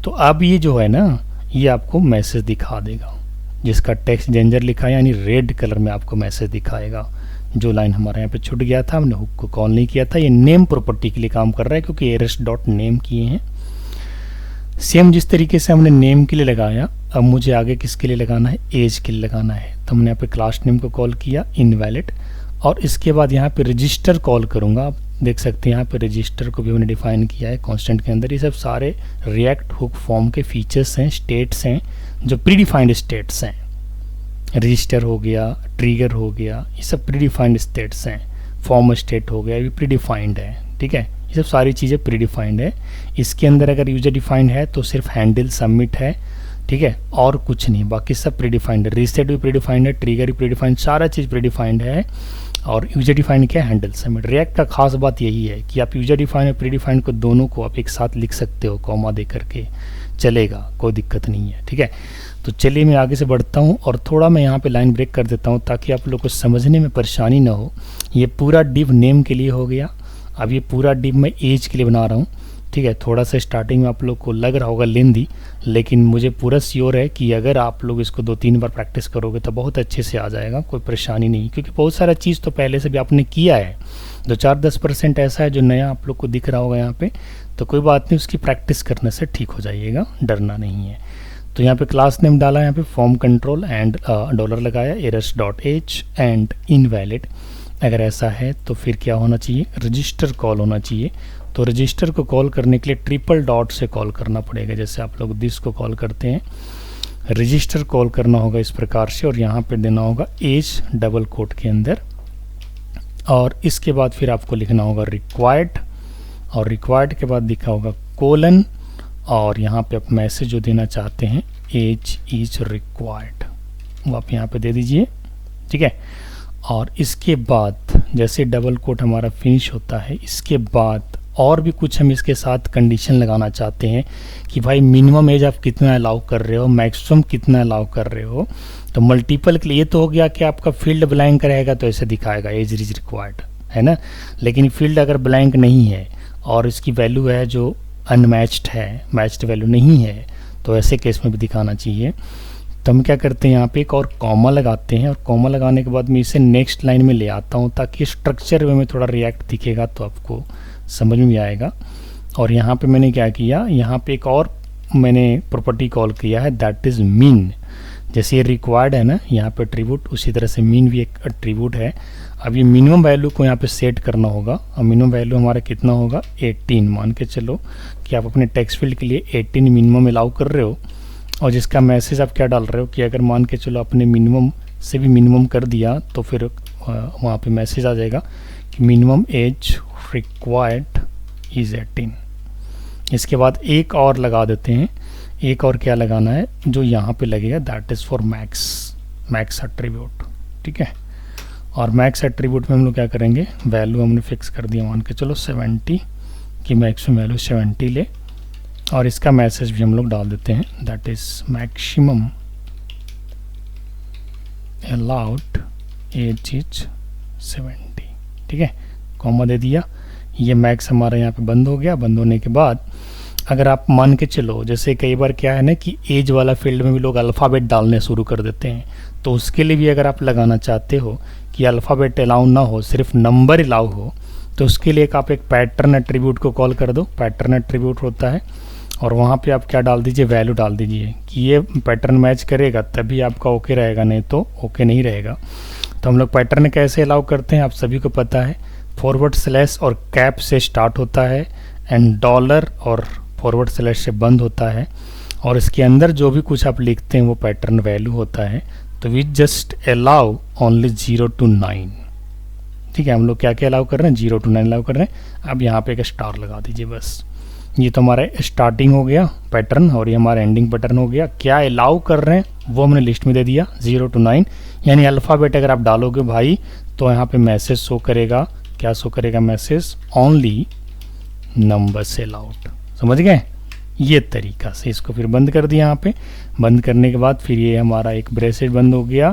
तो अब ये जो है ना, ये आपको मैसेज दिखा देगा, जिसका टेक्स्ट जेंडर लिखा है, यानी रेड कलर में आपको मैसेज दिखाएगा। जो लाइन हमारे यहाँ पे छूट गया था, हमने हुक को कॉल नहीं किया था, ये नेम प्रॉपर्टी के लिए काम कर रहा है, क्योंकि एरर्स डॉट नेम किए हैं। सेम जिस तरीके से हमने नेम के लिए लगाया, अब मुझे आगे किसके लिए लगाना है, एज के लिए लगाना है। तो हमने यहाँ पे क्लास नेम को कॉल किया इनवैलिड, और इसके बाद यहाँ पे रजिस्टर कॉल करूँगा। आप देख सकते हैं यहाँ पे रजिस्टर को भी हमने डिफाइन किया है कांस्टेंट के अंदर। ये सब सारे रिएक्ट हुक फॉर्म के फीचर्स हैं, स्टेट्स हैं, जो प्री डिफाइंड स्टेट्स हैं। रजिस्टर हो गया, ट्रिगर हो गया, ये सब प्री डिफाइंड स्टेट्स हैं। फॉर्म स्टेट हो गया, ये प्री डिफाइंड है, ठीक है। ये सब सारी चीज़ें प्री डिफाइंड है। इसके अंदर अगर यूजर डिफाइंड है तो सिर्फ हैंडल सबमिट है, ठीक है, और कुछ नहीं, बाकी सब प्री डिफाइंड है। रीसेट भी प्री डिफाइंड है, ट्रिगर भी प्री डिफाइंड, सारा चीज़ प्री डिफाइंड है। और यूजर डिफाइंड क्या है, हैंडल सबमिट। रिएक्ट का खास बात यही है कि आप यूजर डिफाइंड और प्री डिफाइंड को दोनों को आप एक साथ लिख सकते हो, कॉमा दे करके चलेगा, कोई दिक्कत नहीं है, ठीक है। तो चलिए मैं आगे से बढ़ता हूँ, और थोड़ा मैं यहाँ पे लाइन ब्रेक कर देता हूँ ताकि आप लोग को समझने में परेशानी ना हो। ये पूरा डिव नेम के लिए हो गया, अब ये पूरा डिव मैं एज के लिए बना रहा हूँ, ठीक है। थोड़ा सा स्टार्टिंग में आप लोग को लग रहा होगा लेंदी, लेकिन मुझे पूरा श्योर है कि अगर आप लोग इसको 2-3 बार प्रैक्टिस करोगे तो बहुत अच्छे से आ जाएगा, कोई परेशानी नहीं, क्योंकि बहुत सारा चीज़ तो पहले से भी आपने किया है। 2-4-10% ऐसा है जो नया आप लोग को दिख रहा होगा यहाँ पे, तो कोई बात नहीं, उसकी प्रैक्टिस करने से ठीक हो जाइएगा, डरना नहीं है। तो यहाँ पे क्लास नेम डाला, यहाँ पे फॉर्म कंट्रोल एंड डॉलर लगाया, errors dot H and invalid. अगर ऐसा है तो फिर क्या होना चाहिए, रजिस्टर कॉल होना चाहिए। तो रजिस्टर को कॉल करने के लिए ट्रिपल डॉट से कॉल करना पड़ेगा, जैसे आप लोग दिस को कॉल करते हैं। रजिस्टर कॉल करना होगा इस प्रकार से, और यहाँ पे देना होगा एज डबल कोट के अंदर, और इसके बाद फिर आपको लिखना होगा रिक्वायर्ड, और रिक्वायर्ड के बाद लिखा होगा कोलन, और यहाँ पे आप मैसेज जो देना चाहते हैं एज इज रिक्वायर्ड, वो आप यहाँ पे दे दीजिए, ठीक है। और इसके बाद जैसे डबल कोट हमारा फिनिश होता है, इसके बाद और भी कुछ हम इसके साथ कंडीशन लगाना चाहते हैं कि भाई मिनिमम एज आप कितना अलाउ कर रहे हो, मैक्सिमम कितना अलाउ कर रहे हो। तो मल्टीपल के लिए तो हो गया कि आपका फील्ड ब्लैंक रहेगा तो ऐसे दिखाएगा एज इज रिक्वायर्ड, है ना। लेकिन फील्ड अगर ब्लैंक नहीं है और इसकी वैल्यू है जो अनमैच्ड है, मैच्ड वैल्यू नहीं है, तो ऐसे केस में भी दिखाना चाहिए। तो हम क्या करते हैं, यहाँ पे एक और कॉमा लगाते हैं, और कॉमा लगाने के बाद मैं इसे नेक्स्ट लाइन में ले आता हूँ ताकि स्ट्रक्चर में थोड़ा रिएक्ट दिखेगा तो आपको समझ में आएगा। और यहाँ पे मैंने क्या किया, यहाँ पे एक और मैंने प्रॉपर्टी कॉल किया है, दैट इज़ मीन। जैसे ये रिक्वायर्ड है ना यहाँ पे एट्रीब्यूट, उसी तरह से मीन भी एक एट्रीब्यूट है। अब ये मिनिमम वैल्यू को यहाँ पे सेट करना होगा, और मिनिमम वैल्यू हमारा कितना होगा 18। मान के चलो कि आप अपने टेक्स्ट फील्ड के लिए 18 मिनिमम अलाउ कर रहे हो, और जिसका मैसेज आप क्या डाल रहे हो कि अगर मान के चलो आपने मिनिमम से भी मिनिमम कर दिया तो फिर वहाँ पे मैसेज आ जाएगा कि मिनिमम एज रिक्वायर्ड इज़ 18। इसके बाद एक और लगा देते हैं, एक और क्या लगाना है जो यहाँ पे लगेगा, that is for max attribute. ठीक है, और मैक्स एट्रीब्यूट में हम लोग क्या करेंगे, वैल्यू हमने फिक्स कर दिया, मान के चलो 70 की मैक्सिमम वैल्यू 70 ले, और इसका मैसेज भी हम लोग डाल देते हैं, that is maximum allowed age is 70। ठीक है, कॉमा दे दिया, ये मैक्स हमारा यहाँ पे बंद हो गया। बंद होने के बाद अगर आप मान के चलो, जैसे कई बार क्या है ना कि एज वाला फील्ड में भी लोग अल्फ़ाबेट डालने शुरू कर देते हैं, तो उसके लिए भी अगर आप लगाना चाहते हो कि अल्फ़ाबेट अलाउ ना हो, सिर्फ नंबर अलाउ हो, तो उसके लिए आप एक पैटर्न एट्रीब्यूट को कॉल कर दो। पैटर्न एट्रीब्यूट होता है और वहाँ पे आप क्या डाल दीजिए, वैल्यू डाल दीजिए कि ये पैटर्न मैच करेगा तभी आपका ओके रहेगा, नहीं तो ओके नहीं रहेगा। तो हम लोग पैटर्न कैसे अलाउ करते हैं आप सभी को पता है, फॉरवर्ड स्लैश और कैप से स्टार्ट होता है एंड डॉलर और फॉरवर्ड स्लैश से बंद होता है, और इसके अंदर जो भी कुछ आप लिखते हैं वो पैटर्न वैल्यू होता है। तो we just allow only 0 to 9। ठीक है, हम लोग क्या क्या अलाउ कर रहे हैं, 0 to 9 अलाउ कर रहे हैं। अब यहाँ पे एक स्टार लगा दीजिए बस। ये तो हमारा स्टार्टिंग हो गया पैटर्न और ये हमारा एंडिंग पैटर्न हो गया। क्या अलाउ कर रहे हैं वो हमने लिस्ट में दे दिया 0 to 9, यानी अल्फ़ाबेट अगर आप डालोगे भाई तो यहाँ पे मैसेज शो करेगा, क्या शो करेगा मैसेज, ओनली नंबर से अलाउड। समझ गए, ये तरीका से इसको फिर बंद कर दिया। यहाँ पे बंद करने के बाद फिर ये हमारा एक ब्रेसेस बंद हो गया,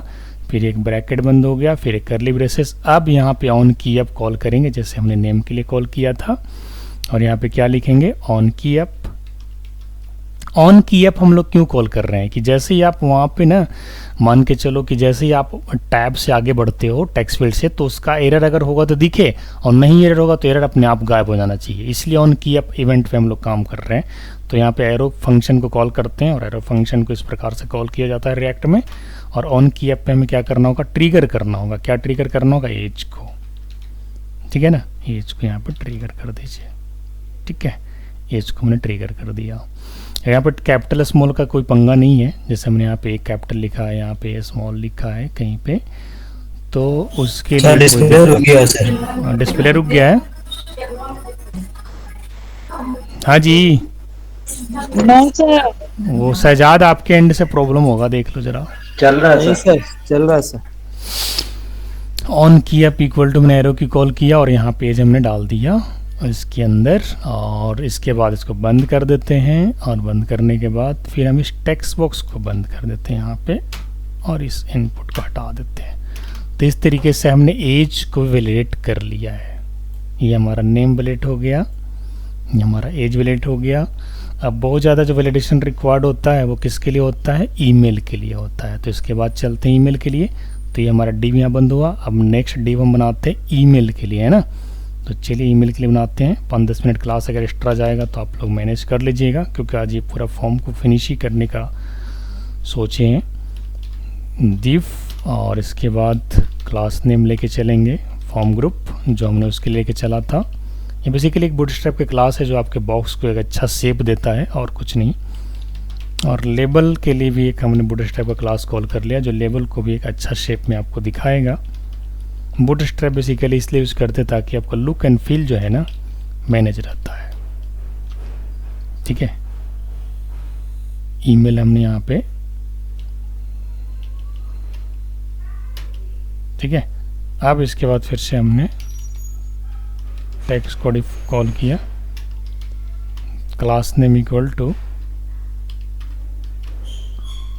फिर एक ब्रैकेट बंद हो गया, फिर एक करली ब्रेसेस। अब यहाँ पे ऑन की अप कॉल करेंगे जैसे हमने नेम के लिए कॉल किया था, और यहाँ पे क्या लिखेंगे, ऑन की अप। ऑन की अप हम लोग क्यों कॉल कर रहे हैं कि जैसे ही आप वहाँ पे ना मान के चलो कि जैसे ही आप टैब से आगे बढ़ते हो टेक्स्ट फील्ड से, तो उसका एरर अगर होगा तो दिखे, और नहीं एरर होगा तो एरर अपने आप गायब हो जाना चाहिए। इसलिए ऑन की अप इवेंट पे हम लोग काम कर रहे हैं। तो यहाँ पे एरो फंक्शन को कॉल करते हैं, और एरो फंक्शन को इस प्रकार से कॉल किया जाता है रिएक्ट में। और ऑन की अप पे हमें क्या करना होगा, ट्रिगर करना होगा। क्या ट्रिगर करना होगा, एज को। ठीक है ना, एज को यहाँ पर ट्रिगर कर दीजिए। ठीक है, एज को हमने ट्रिगर कर दिया। यहाँ पर कैपिटल स्मॉल का कोई पंगा नहीं है, जैसे हमने यहाँ पे एक कैपिटल लिखा है, यहाँ पे स्मॉल लिखा है कहीं पे, तो उसके लिए डिस्प्ले रुक गया सर। डिस्प्ले रुक गया है। हाँ जी, नहीं सर, वो शहजाद आपके एंड से प्रॉब्लम होगा, देख लो जरा। चल रहा है नहीं सर। सर, चल रहा है सर। ऑन किया इक्वल टू, मैंने एरो की कॉल किया और यहाँ पेज हमने डाल दिया इसके अंदर, और इसके बाद इसको बंद कर देते हैं। और बंद करने के बाद फिर हम इस टेक्स्ट बॉक्स को बंद कर देते हैं यहाँ पे, और इस इनपुट को हटा देते हैं। तो इस तरीके से हमने एज को वैलिडेट कर लिया है। ये हमारा नेम वैलिडेट हो गया, ये हमारा एज वैलिडेट हो गया। अब बहुत ज़्यादा जो वैलिडेशन रिक्वायर्ड होता है वो किसके लिए होता है, ईमेल के लिए होता है। तो इसके बाद चलते हैं ईमेल के लिए। तो ये हमारा डिव यहाँ बंद हुआ। अब नेक्स्ट डिव हम बनाते हैं ईमेल के लिए, है ना। तो चलिए ईमेल के लिए बनाते हैं। 5-10 मिनट क्लास अगर एक्स्ट्रा जाएगा तो आप लोग मैनेज कर लीजिएगा, क्योंकि आज ये पूरा फॉर्म को फिनिश ही करने का सोचे हैं। डिव, और इसके बाद क्लास नेम लेके चलेंगे फॉर्म ग्रुप, जो हमने उसके लेके चला था। ये बेसिकली एक बूटस्ट्रैप की क्लास है जो आपके बॉक्स को एक अच्छा शेप देता है और कुछ नहीं। और लेबल के लिए भी एक हमने बूटस्ट्रैप का क्लास कॉल कर लिया, जो लेबल को भी एक अच्छा शेप में आपको दिखाएगा। बूटस्ट्रैप बेसिकली इसलिए यूज़ करते ताकि आपका लुक एंड फील जो है ना मैनेज रहता है। ठीक है, ईमेल हमने यहाँ पे, ठीक है। अब इसके बाद फिर से हमने टेक्स्ट को कॉल किया, क्लास नेम इक्वल टू,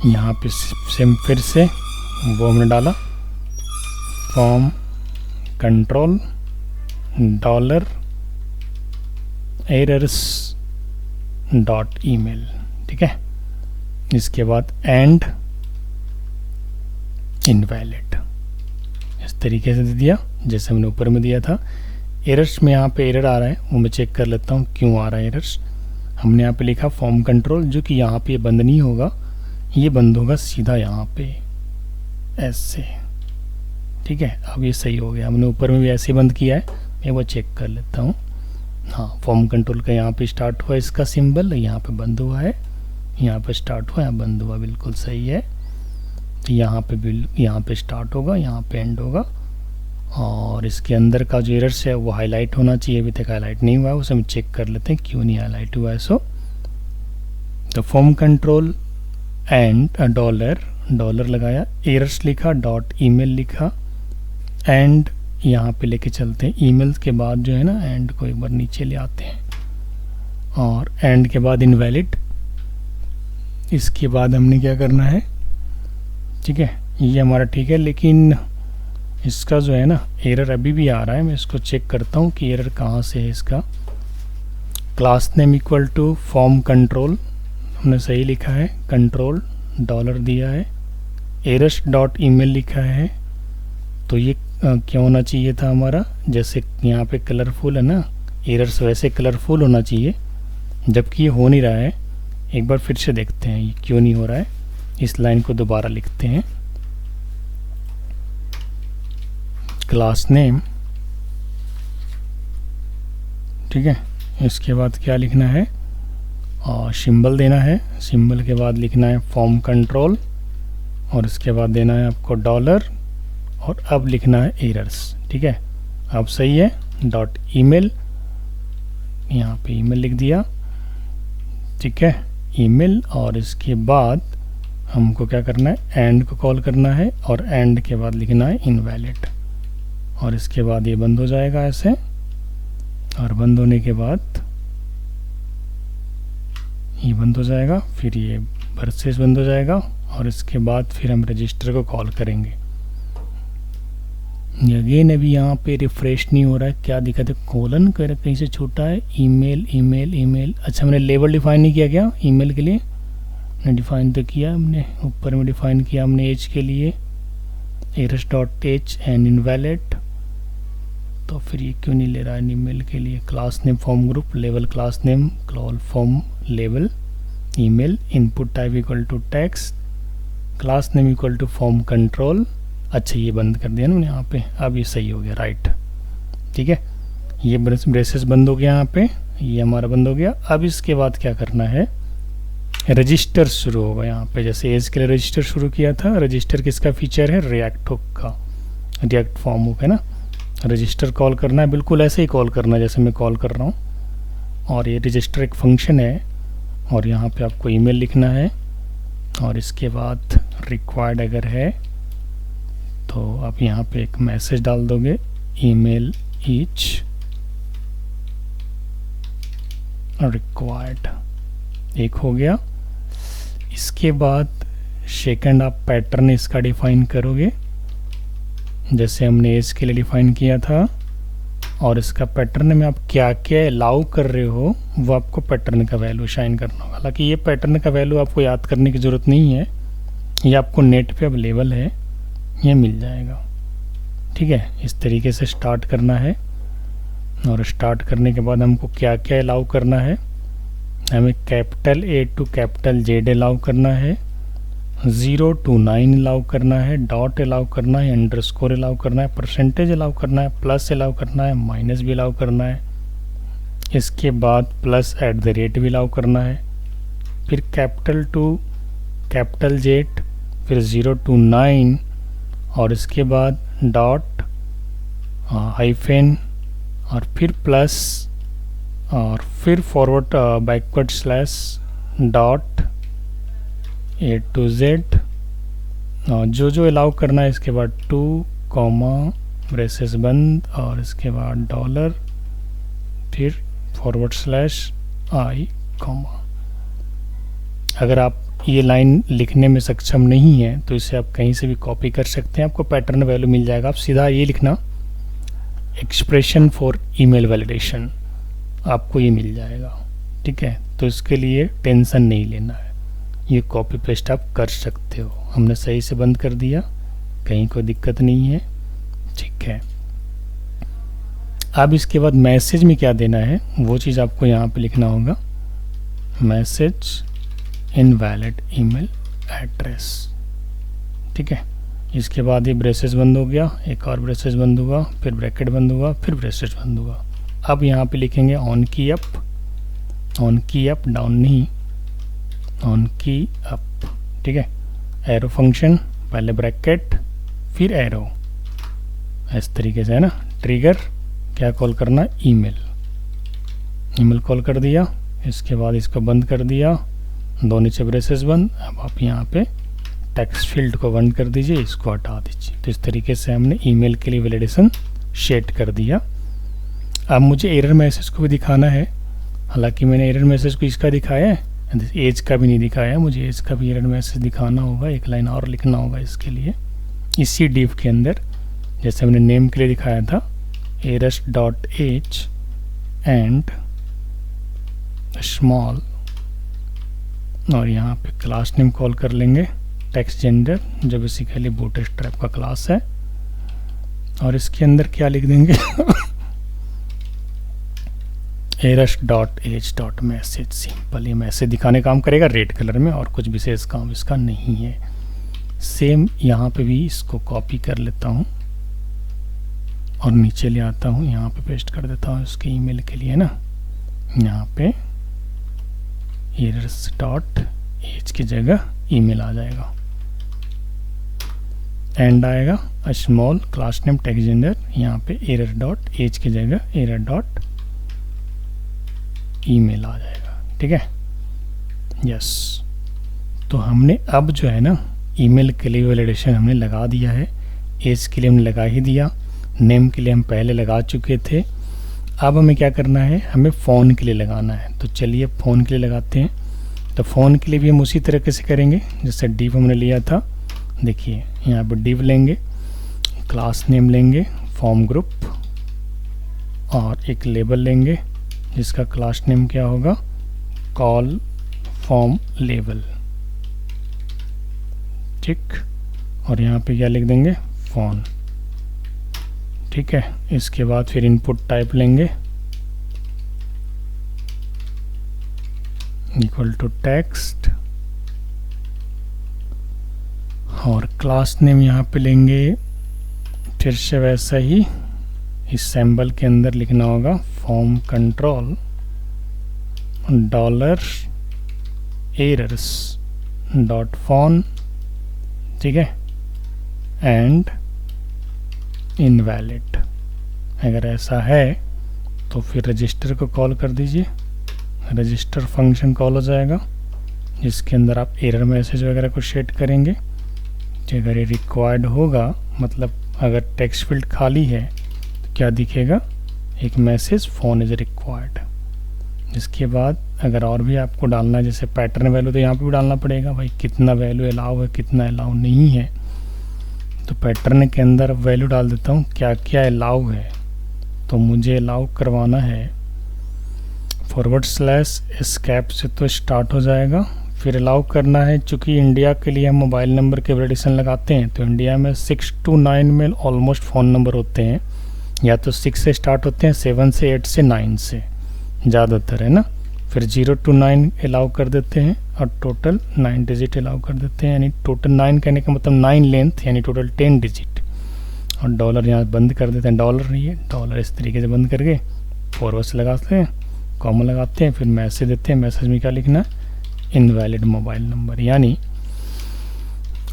यहाँ पे सेम फिर से वो हमने डाला, form control dollar errors dot email. ठीक है, इसके बाद एंड इनवैलिड, इस तरीके से दे दिया जैसे हमने ऊपर में दिया था। एरर्स में यहाँ पे एरर आ रहा है, वो मैं चेक कर लेता हूँ क्यों आ रहा है एरर्स। हमने यहाँ पे लिखा फॉर्म कंट्रोल, जो कि यहाँ पे बंद नहीं होगा, ये बंद होगा सीधा यहाँ पे ऐसे। ठीक है, अब ये सही हो गया। हमने ऊपर में भी ऐसे बंद किया है, मैं वो चेक कर लेता हूँ। हाँ, फॉर्म कंट्रोल का यहाँ पे स्टार्ट हुआ इसका सिंबल, यहाँ पे बंद हुआ है, यहाँ पे स्टार्ट हुआ, यहाँ बंद हुआ, बिल्कुल सही है। तो यहाँ पे स्टार्ट होगा, यहाँ पे एंड होगा। और इसके अंदर का जो एरर्स है वो हाईलाइट होना चाहिए, अभी तक हाईलाइट नहीं हुआ है, उसे हम चेक कर लेते हैं क्यों नहीं हाईलाइट हुआ है। सो तो फॉर्म कंट्रोल एंड डॉलर लगाया, एरर्स लिखा, डॉट ईमेल लिखा, एंड यहाँ पे लेके चलते हैं। ईमेल के बाद जो है ना एंड को एक बार नीचे ले आते हैं, और एंड के बाद इनवैलिड। इसके बाद हमने क्या करना है, ठीक है, ये हमारा ठीक है, लेकिन इसका जो है ना एरर अभी भी आ रहा है। मैं इसको चेक करता हूँ कि एरर कहाँ से है इसका। Class name equal to form control हमने सही लिखा है, कंट्रोल डॉलर दिया है, एरर्स डॉट ईमेल लिखा है। तो ये क्या होना चाहिए था हमारा, जैसे यहाँ पे कलरफुल है ना, एरर्स वैसे कलरफुल होना चाहिए, जबकि ये हो नहीं रहा है। एक बार फिर से देखते हैं ये क्यों नहीं हो रहा है। इस लाइन को दोबारा लिखते हैं, क्लास नेम, ठीक है। इसके बाद क्या लिखना है, और सिंबल देना है, सिंबल के बाद लिखना है फॉर्म कंट्रोल, और इसके बाद देना है आपको डॉलर, और अब लिखना है एरर्स, ठीक है। अब सही है, डॉट ईमेल, यहाँ पे ईमेल लिख दिया, ठीक है, ईमेल। और इसके बाद हमको क्या करना है, एंड को कॉल करना है, और एंड के बाद लिखना है इनवैलिड, और इसके बाद ये बंद हो जाएगा ऐसे, और बंद होने के बाद ये बंद हो जाएगा, फिर ये वर्सेस बंद हो जाएगा, और इसके बाद फिर हम रजिस्टर को कॉल करेंगे। अगेन अभी यहाँ पे रिफ्रेश नहीं हो रहा है, क्या दिक्कत है, कोलन कहीं से छूटा है, ईमेल ईमेल ईमेल। अच्छा, मैंने लेबल डिफाइन नहीं किया क्या ईमेल के लिए, ने डिफाइन तो किया हमने, ऊपर में डिफाइन किया हमने एज के लिए, errors dot age and invalid. तो फिर ये क्यों नहीं ले रहा है ईमेल के लिए, class name form group, level class name, col form level, email, input type equal to text, class name equal to form control. अच्छा, ये बंद कर दिया ना मैंने यहाँ पे, अब ये सही हो गया, राइट, ठीक है। ये ब्रेसेस बंद हो गया यहाँ पे, ये हमारा बंद हो गया। अब इसके बाद क्या करना है, रजिस्टर शुरू होगा यहाँ पे, जैसे एज के लिए रजिस्टर शुरू किया था। रजिस्टर किसका फीचर है, रिएक्ट हुक का, रिएक्ट फॉर्म हुक है ना। रजिस्टर कॉल करना है, बिल्कुल ऐसे ही कॉल करना है जैसे मैं कॉल कर रहा हूँ, और ये रजिस्टर एक फंक्शन है, और यहाँ पे आपको ईमेल लिखना है, और इसके बाद रिक्वायर्ड अगर है तो आप यहाँ पे एक मैसेज डाल दोगे, ईमेल ईच रिक्वायर्ड, एक हो गया। इसके बाद सेकंड आप पैटर्न इसका डिफाइन करोगे, जैसे हमने एज के लिए डिफाइन किया था, और इसका पैटर्न में आप क्या क्या अलाउ कर रहे हो वो आपको पैटर्न का वैल्यू शाइन करना होगा। हालांकि ये पैटर्न का वैल्यू आपको याद करने की ज़रूरत नहीं है, ये आपको नेट पे अवेलेबल है, ये मिल जाएगा, ठीक है। इस तरीके से स्टार्ट करना है, और स्टार्ट करने के बाद हमको क्या क्या अलाउ करना है, हमें capital A to capital Z allow करना है, 0 to 9 अलाउ करना है, डॉट अलाउ करना है, अंडरस्कोर अलाउ करना है, परसेंटेज अलाउ करना है, प्लस अलाउ करना है, माइनस भी अलाउ करना है। इसके बाद प्लस एट द रेट भी अलाउ करना है, फिर कैपिटल टू कैपिटल जेड, फिर 0 to 9, और इसके बाद डॉट हाइफेन, और फिर प्लस, और फिर forward backward slash dot A to Z, जो जो अलाउ करना है। इसके बाद 2 कॉमा ब्रेसेस बंद, और इसके बाद डॉलर, फिर फॉरवर्ड स्लैश आई कॉमा। अगर आप ये लाइन लिखने में सक्षम नहीं है तो इसे आप कहीं से भी कॉपी कर सकते हैं, आपको पैटर्न वैल्यू मिल जाएगा। आप सीधा ये लिखना, एक्सप्रेशन फॉर ईमेल वैलिडेशन, आपको ये मिल जाएगा, ठीक है। तो इसके लिए टेंशन नहीं लेना है, ये कॉपी पेस्ट आप कर सकते हो। हमने सही से बंद कर दिया, कहीं कोई दिक्कत नहीं है, ठीक है। अब इसके बाद मैसेज में क्या देना है वो चीज़ आपको यहाँ पे लिखना होगा, मैसेज इनवैलिड ईमेल एड्रेस, ठीक है। इसके बाद ये ब्रेसेस बंद हो गया, एक और ब्रेसेस बंद हुआ, फिर ब्रैकेट बंद हुआ, फिर ब्रेसेस बंद हुआ। अब यहाँ पे लिखेंगे ऑन की अप, डाउन नहीं, ऑन की अप, ठीक है। एरो फंक्शन, पहले ब्रैकेट फिर एरो, इस तरीके से है ना। ट्रिगर क्या कॉल करना, ईमेल, ईमेल कॉल कर दिया। इसके बाद इसको बंद कर दिया, दो नीचे ब्रेसेस बंद। अब आप यहाँ पे टेक्स्ट फील्ड को बंद कर दीजिए, इसको हटा दीजिए। तो इस तरीके से हमने ईमेल के लिए वैलिडेशन सेट कर दिया। अब मुझे एरर मैसेज को भी दिखाना है, हालांकि मैंने एरर मैसेज को इसका दिखाया है, एज का भी नहीं दिखाया, मुझे एज का भी एरर मैसेज दिखाना होगा। एक लाइन और लिखना होगा इसके लिए, इसी डिव के अंदर, जैसे हमने नेम के लिए दिखाया था, errors dot age and small, और यहाँ पे क्लास नेम कॉल कर लेंगे टेक्स्ट जेंडर, जो बेसिकली बूटस्ट्रैप का क्लास है। और इसके अंदर क्या लिख देंगे errors dot age dot message, simple ये मैसेज दिखाने काम करेगा रेड कलर में, और कुछ विशेष काम इसका नहीं है। सेम यहाँ पे भी इसको कॉपी कर लेता हूँ और नीचे ले आता हूँ, यहाँ पे पेस्ट कर देता हूँ इसके ईमेल के लिए ना। यहाँ पे एरर्स डॉट एज की जगह ईमेल आ जाएगा, एंड आएगा small class name text gender, यहाँ पे एरर डॉट एज की जगह एरर डॉट ईमेल आ जाएगा, ठीक है। यस, तो हमने अब जो है ना ईमेल के लिए वैलिडेशन हमने लगा दिया है, एज के लिए हमने लगा ही दिया, नेम के लिए हम पहले लगा चुके थे। अब हमें क्या करना है, हमें फ़ोन के लिए लगाना है। तो चलिए फ़ोन के लिए लगाते हैं। तो फ़ोन के लिए भी हम उसी तरीके से करेंगे जैसे डिव हमने लिया था। देखिए यहाँ पर डिव लेंगे, क्लास नेम लेंगे, फॉर्म ग्रुप, और एक लेबल लेंगे जिसका क्लास नेम क्या होगा, कॉल फॉर्म लेबल, ठीक। और यहाँ पे क्या लिख देंगे, फ़ोन, ठीक है। इसके बाद फिर इनपुट टाइप लेंगे इक्वल टू टेक्स्ट, और क्लास नेम यहाँ पे लेंगे फिर से वैसा ही, इस सिंबल के अंदर लिखना होगा form control dollar errors dot phone, ठीक है, एंड इनवैलिड। अगर ऐसा है तो फिर रजिस्टर को कॉल कर दीजिए, रजिस्टर फंक्शन कॉल हो जाएगा जिसके अंदर आप एरर मैसेज वगैरह को सेट करेंगे। अगर ये रिक्वायर्ड होगा, मतलब अगर टेक्स्ट फील्ड खाली है तो क्या दिखेगा, एक मैसेज फ़ोन इज़ रिक्वायर्ड। इसके बाद अगर और भी आपको डालना है जैसे पैटर्न वैल्यू, तो यहाँ पे भी डालना पड़ेगा भाई कितना वैल्यू अलाउ है कितना अलाउ नहीं है। तो पैटर्न के अंदर वैल्यू डाल देता हूँ क्या क्या अलाउ है। तो मुझे अलाउ करवाना है / एस्केप से तो स्टार्ट हो जाएगा, फिर अलाउ करना है, चूँकि इंडिया के लिए हम मोबाइल नंबर के वैलिडेशन लगाते हैं तो इंडिया में 6 to 9 में ऑलमोस्ट फ़ोन नंबर होते हैं, या तो 6 से स्टार्ट होते हैं, 7 से 8 से 9 से ज़्यादातर, है ना। फिर 0 to 9 अलाउ कर देते हैं और टोटल 9 डिजिट अलाउ कर देते हैं, यानी टोटल 9 कहने का मतलब 9 लेंथ यानी टोटल 10 डिजिट। और डॉलर यहाँ बंद कर देते हैं, डॉलर नहीं है, डॉलर इस तरीके से बंद करके फॉरवर्ड लगाते हैं, कॉमा लगाते हैं, फिर मैसेज देते हैं। मैसेज में क्या लिखना है, इनवैलिड मोबाइल नंबर, यानी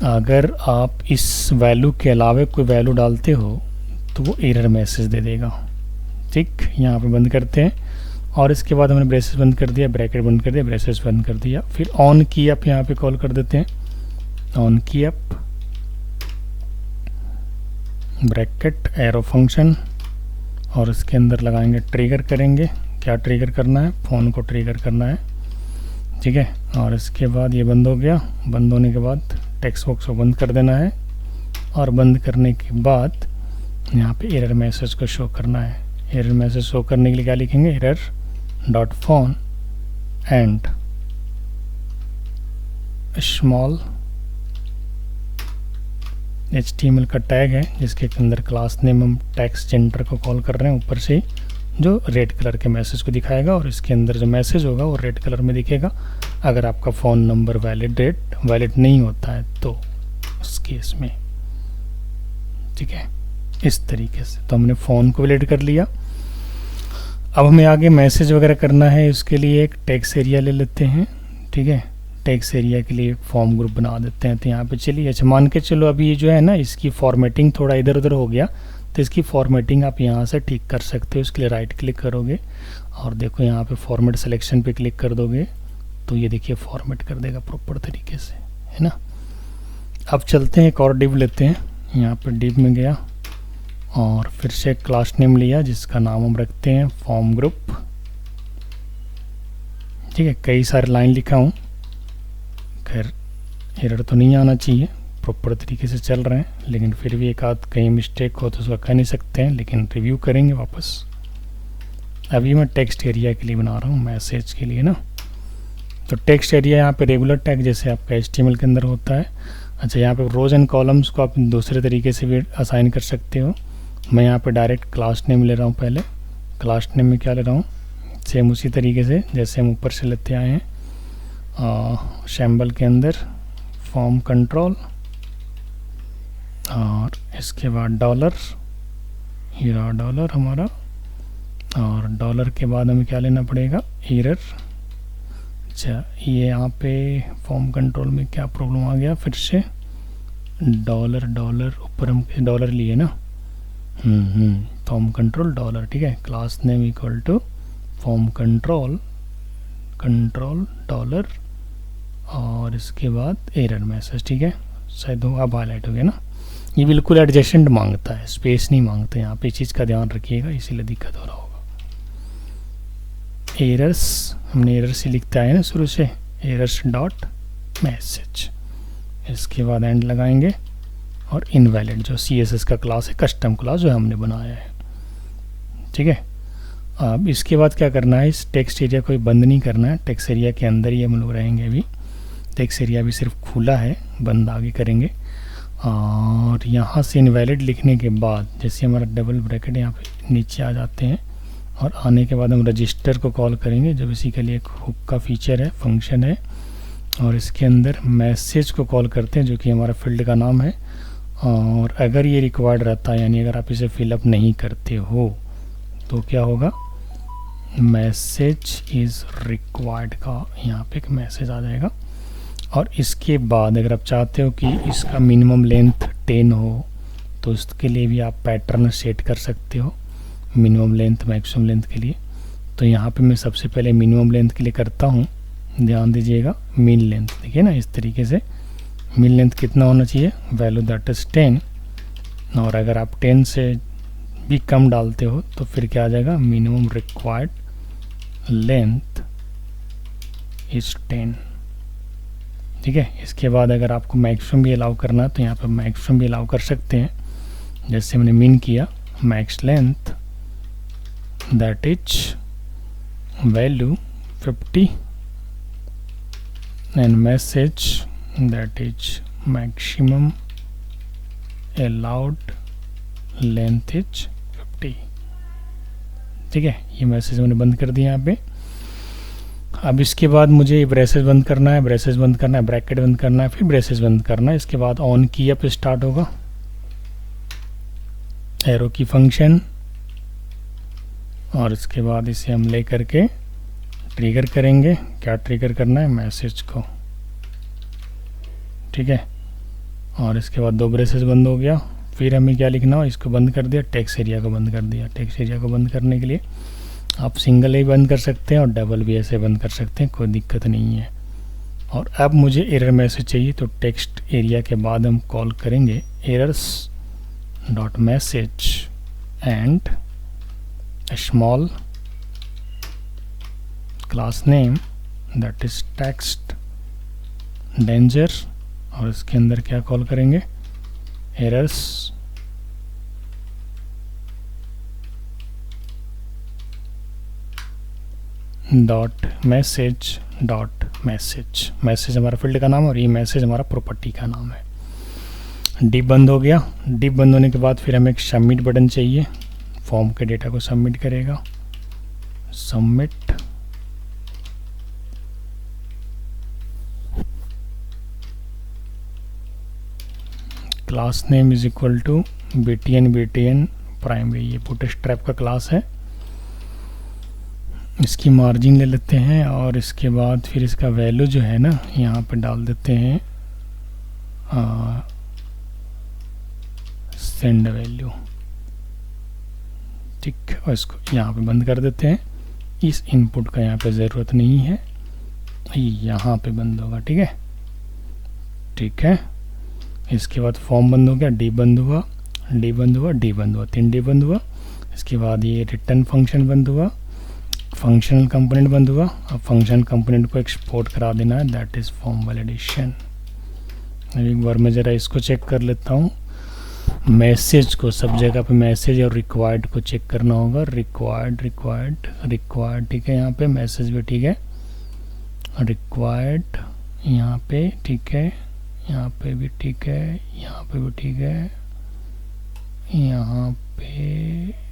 अगर आप इस वैल्यू के अलावा कोई वैल्यू डालते हो तो वो एरर मैसेज दे देगा, ठीक। यहाँ पे बंद करते हैं और इसके बाद हमने ब्रेसेस बंद कर दिया, ब्रैकेट बंद कर दिया, ब्रेसेस बंद कर दिया। फिर ऑन की अप यहाँ पे कॉल कर देते हैं, ऑन की अप ब्रैकेट एरो फंक्शन, और इसके अंदर लगाएंगे ट्रिगर करेंगे। क्या ट्रिगर करना है, फ़ोन को ट्रिगर करना है, ठीक है। और इसके बाद ये बंद हो गया, बंद होने के बाद टेक्स्ट बॉक्स को बंद कर देना है, और बंद करने के बाद यहाँ पे एरर मैसेज को शो करना है। एरर मैसेज शो करने के लिए क्या लिखेंगे, error dot phone and small HTML का टैग है जिसके अंदर क्लास नेम हम टेक्स्ट जेंडर को कॉल कर रहे हैं, ऊपर से जो रेड कलर के मैसेज को दिखाएगा, और इसके अंदर जो मैसेज होगा वो रेड कलर में दिखेगा। अगर आपका फ़ोन नंबर वैलिड नहीं होता है तो उस केस में, ठीक है, इस तरीके से। तो हमने फ़ोन को वैलिड कर लिया। अब हमें आगे मैसेज वगैरह करना है, उसके लिए एक टेक्स्ट एरिया ले लेते हैं, ठीक है। टेक्स्ट एरिया के लिए फॉर्म ग्रुप बना देते हैं। तो यहाँ पे चलिए, अच्छा मान के चलो अभी ये जो है ना, इसकी फॉर्मेटिंग थोड़ा इधर उधर हो गया, तो इसकी फॉर्मेटिंग आप यहाँ से ठीक कर सकते हो। इसके लिए राइट क्लिक करोगे और देखो यहाँ पे फॉर्मेट सिलेक्शन पे क्लिक कर दोगे तो ये देखिए फॉर्मेट कर देगा प्रॉपर तरीके से, है ना। अब चलते हैं, एक और डिव लेते हैं। यहाँ पर डिव में गया और फिर से क्लास नेम लिया जिसका नाम हम रखते हैं फॉर्म ग्रुप। ठीक है, कई सारे लाइन लिखा हूँ, खैर एरर तो नहीं आना चाहिए, प्रॉपर तरीके से चल रहे हैं, लेकिन फिर भी एक आध कहीं मिस्टेक हो तो उसका कह नहीं सकते हैं, लेकिन रिव्यू करेंगे वापस। अभी मैं टेक्स्ट एरिया के लिए बना रहा हूँ, मैसेज के लिए ना। तो टेक्स्ट एरिया यहाँ पे रेगुलर टैग जैसे आपका HTML के अंदर होता है। अच्छा, यहाँ पे रोज एंड कॉलम्स को आप दूसरे तरीके से भी असाइन कर सकते हो। मैं यहाँ पे डायरेक्ट क्लास नेम ले रहा हूँ। पहले क्लास नेम में क्या ले रहा हूँ, सेम उसी तरीके से जैसे हम ऊपर से लेते आए हैं, शैम्बल के अंदर फॉर्म कंट्रोल और इसके बाद डॉलर, ये रहा डॉलर हमारा, और डॉलर के बाद हमें क्या लेना पड़ेगा, एरर। अच्छा, ये यहाँ पे फॉर्म कंट्रोल में क्या प्रॉब्लम आ गया, फिर से डॉलर डॉलर ऊपर हम डॉलर लिए ना, फॉर्म कंट्रोल डॉलर। ठीक है, class name equal to form control control dollar और इसके बाद एरर मैसेज। ठीक है, शायद अब हाईलाइट हो गया ना। ये बिल्कुल एडजेसेंट मांगता है, स्पेस नहीं मांगता। यहाँ पे इस चीज़ का ध्यान रखिएगा, इसीलिए दिक्कत हो रहा होगा। एरर्स, हमने एरर्स ही लिखता है ना शुरू से, एरर्स डॉट मैसेज। इसके बाद एंड लगाएंगे और इनवैलिड जो CSS का क्लास है, कस्टम क्लास जो हमने बनाया है। ठीक है, अब इसके बाद क्या करना है, इस टेक्स्ट एरिया को बंद नहीं करना है, टेक्स्ट एरिया के अंदर ही हम लोग रहेंगे। अभी टेक्स्ट एरिया भी सिर्फ खुला है, बंद आगे करेंगे। और यहाँ से इनवैलिड लिखने के बाद जैसे हमारा डबल ब्रैकेट यहाँ पे नीचे आ जाते हैं और आने के बाद हम रजिस्टर को कॉल करेंगे, जो बेसिकली एक हुक का फीचर है, फंक्शन है। और इसके अंदर मैसेज को कॉल करते हैं जो कि हमारा फील्ड का नाम है। और अगर ये रिक्वायर्ड रहता है, यानी अगर आप इसे फिलअप नहीं करते हो तो क्या होगा, मैसेज इज़ रिक्वायर्ड का यहाँ पे एक मैसेज आ जाएगा। और इसके बाद अगर आप चाहते हो कि इसका मिनिमम लेंथ 10 हो तो इसके लिए भी आप पैटर्न सेट कर सकते हो, मिनिमम लेंथ मैक्सिमम लेंथ के लिए। तो यहाँ पे मैं सबसे पहले मिनिमम लेंथ के लिए करता हूँ, ध्यान दीजिएगा, मीन लेंथ। देखिए ना, इस तरीके से मीन लेंथ कितना होना चाहिए, वैल्यू दैट इज़ 10। और अगर आप 10 से भी कम डालते हो तो फिर क्या आ जाएगा, मिनिमम रिक्वायर्ड लेंथ इज 10। ठीक है, इसके बाद अगर आपको मैक्सिमम भी अलाउ करना है तो यहाँ पर मैक्सिमम भी अलाउ कर सकते हैं, जैसे मैंने मीन किया, max length that is value 50 and message that is maximum allowed length is 50। ठीक है, ये मैसेज मैंने बंद कर दिया यहाँ पे। अब इसके बाद मुझे ब्रेसेस बंद करना है, ब्रेसेस बंद करना है, ब्रैकेट बंद करना है, फिर ब्रेसेस बंद करना है। इसके बाद ऑन की अप स्टार्ट होगा, एरो की फंक्शन, और इसके बाद इसे हम ले करके ट्रिगर करेंगे। क्या ट्रिगर करना है, मैसेज को। ठीक है, और इसके बाद 2 ब्रेसेस बंद हो गया। फिर हमें क्या लिखना हो, इसको बंद कर दिया, टेक्स्ट एरिया को बंद कर दिया। टेक्स्ट एरिया को बंद करने के लिए आप सिंगल ही बंद कर सकते हैं और डबल भी ऐसे बंद कर सकते हैं, कोई दिक्कत नहीं है। और अब मुझे एरर मैसेज चाहिए, तो टेक्स्ट एरिया के बाद हम कॉल करेंगे errors dot message and small class name that is text danger. और इसके अंदर क्या कॉल करेंगे, errors dot message dot message. Message हमारा फील्ड का नाम है और ये मैसेज हमारा प्रॉपर्टी का नाम है। डिप बंद हो गया। डिप बंद होने के बाद फिर हमें एक सबमिट बटन चाहिए, फॉर्म के डेटा को सबमिट करेगा। Submit, class name is equal to BTN primary, ये बूटस्ट्रैप का क्लास है। इसकी मार्जिन ले लेते हैं और इसके बाद फिर इसका वैल्यू जो है ना यहाँ पे डाल देते हैं सेंड वैल्यू, ठीक। और इसको यहाँ पे बंद कर देते हैं, इस इनपुट का यहाँ पे ज़रूरत नहीं है, यहाँ पे बंद होगा, ठीक है, ठीक है। इसके बाद फॉर्म बंद हो गया, डी बंद हुआ, डी बंद हुआ, डी बंद हुआ, 3 डी बंद हुआ। इसके बाद ये रिटर्न फंक्शन बंद हुआ, फंक्शनल कंपोनेंट बंद हुआ। अब फंक्शन कंपोनेंट को एक्सपोर्ट करा देना है, दैट इज़ फॉर्म वैलिडेशन। एक बार मैं ज़रा इसको चेक कर लेता हूँ, मैसेज को, सब जगह पे मैसेज और रिक्वायर्ड को चेक करना होगा। रिक्वायर्ड रिक्वायर्ड रिक्वायर्ड, ठीक है, यहाँ पे मैसेज भी ठीक है, रिक्वायर्ड यहाँ पे ठीक है, यहाँ पे भी ठीक है, यहाँ पे भी ठीक है, यहाँ पे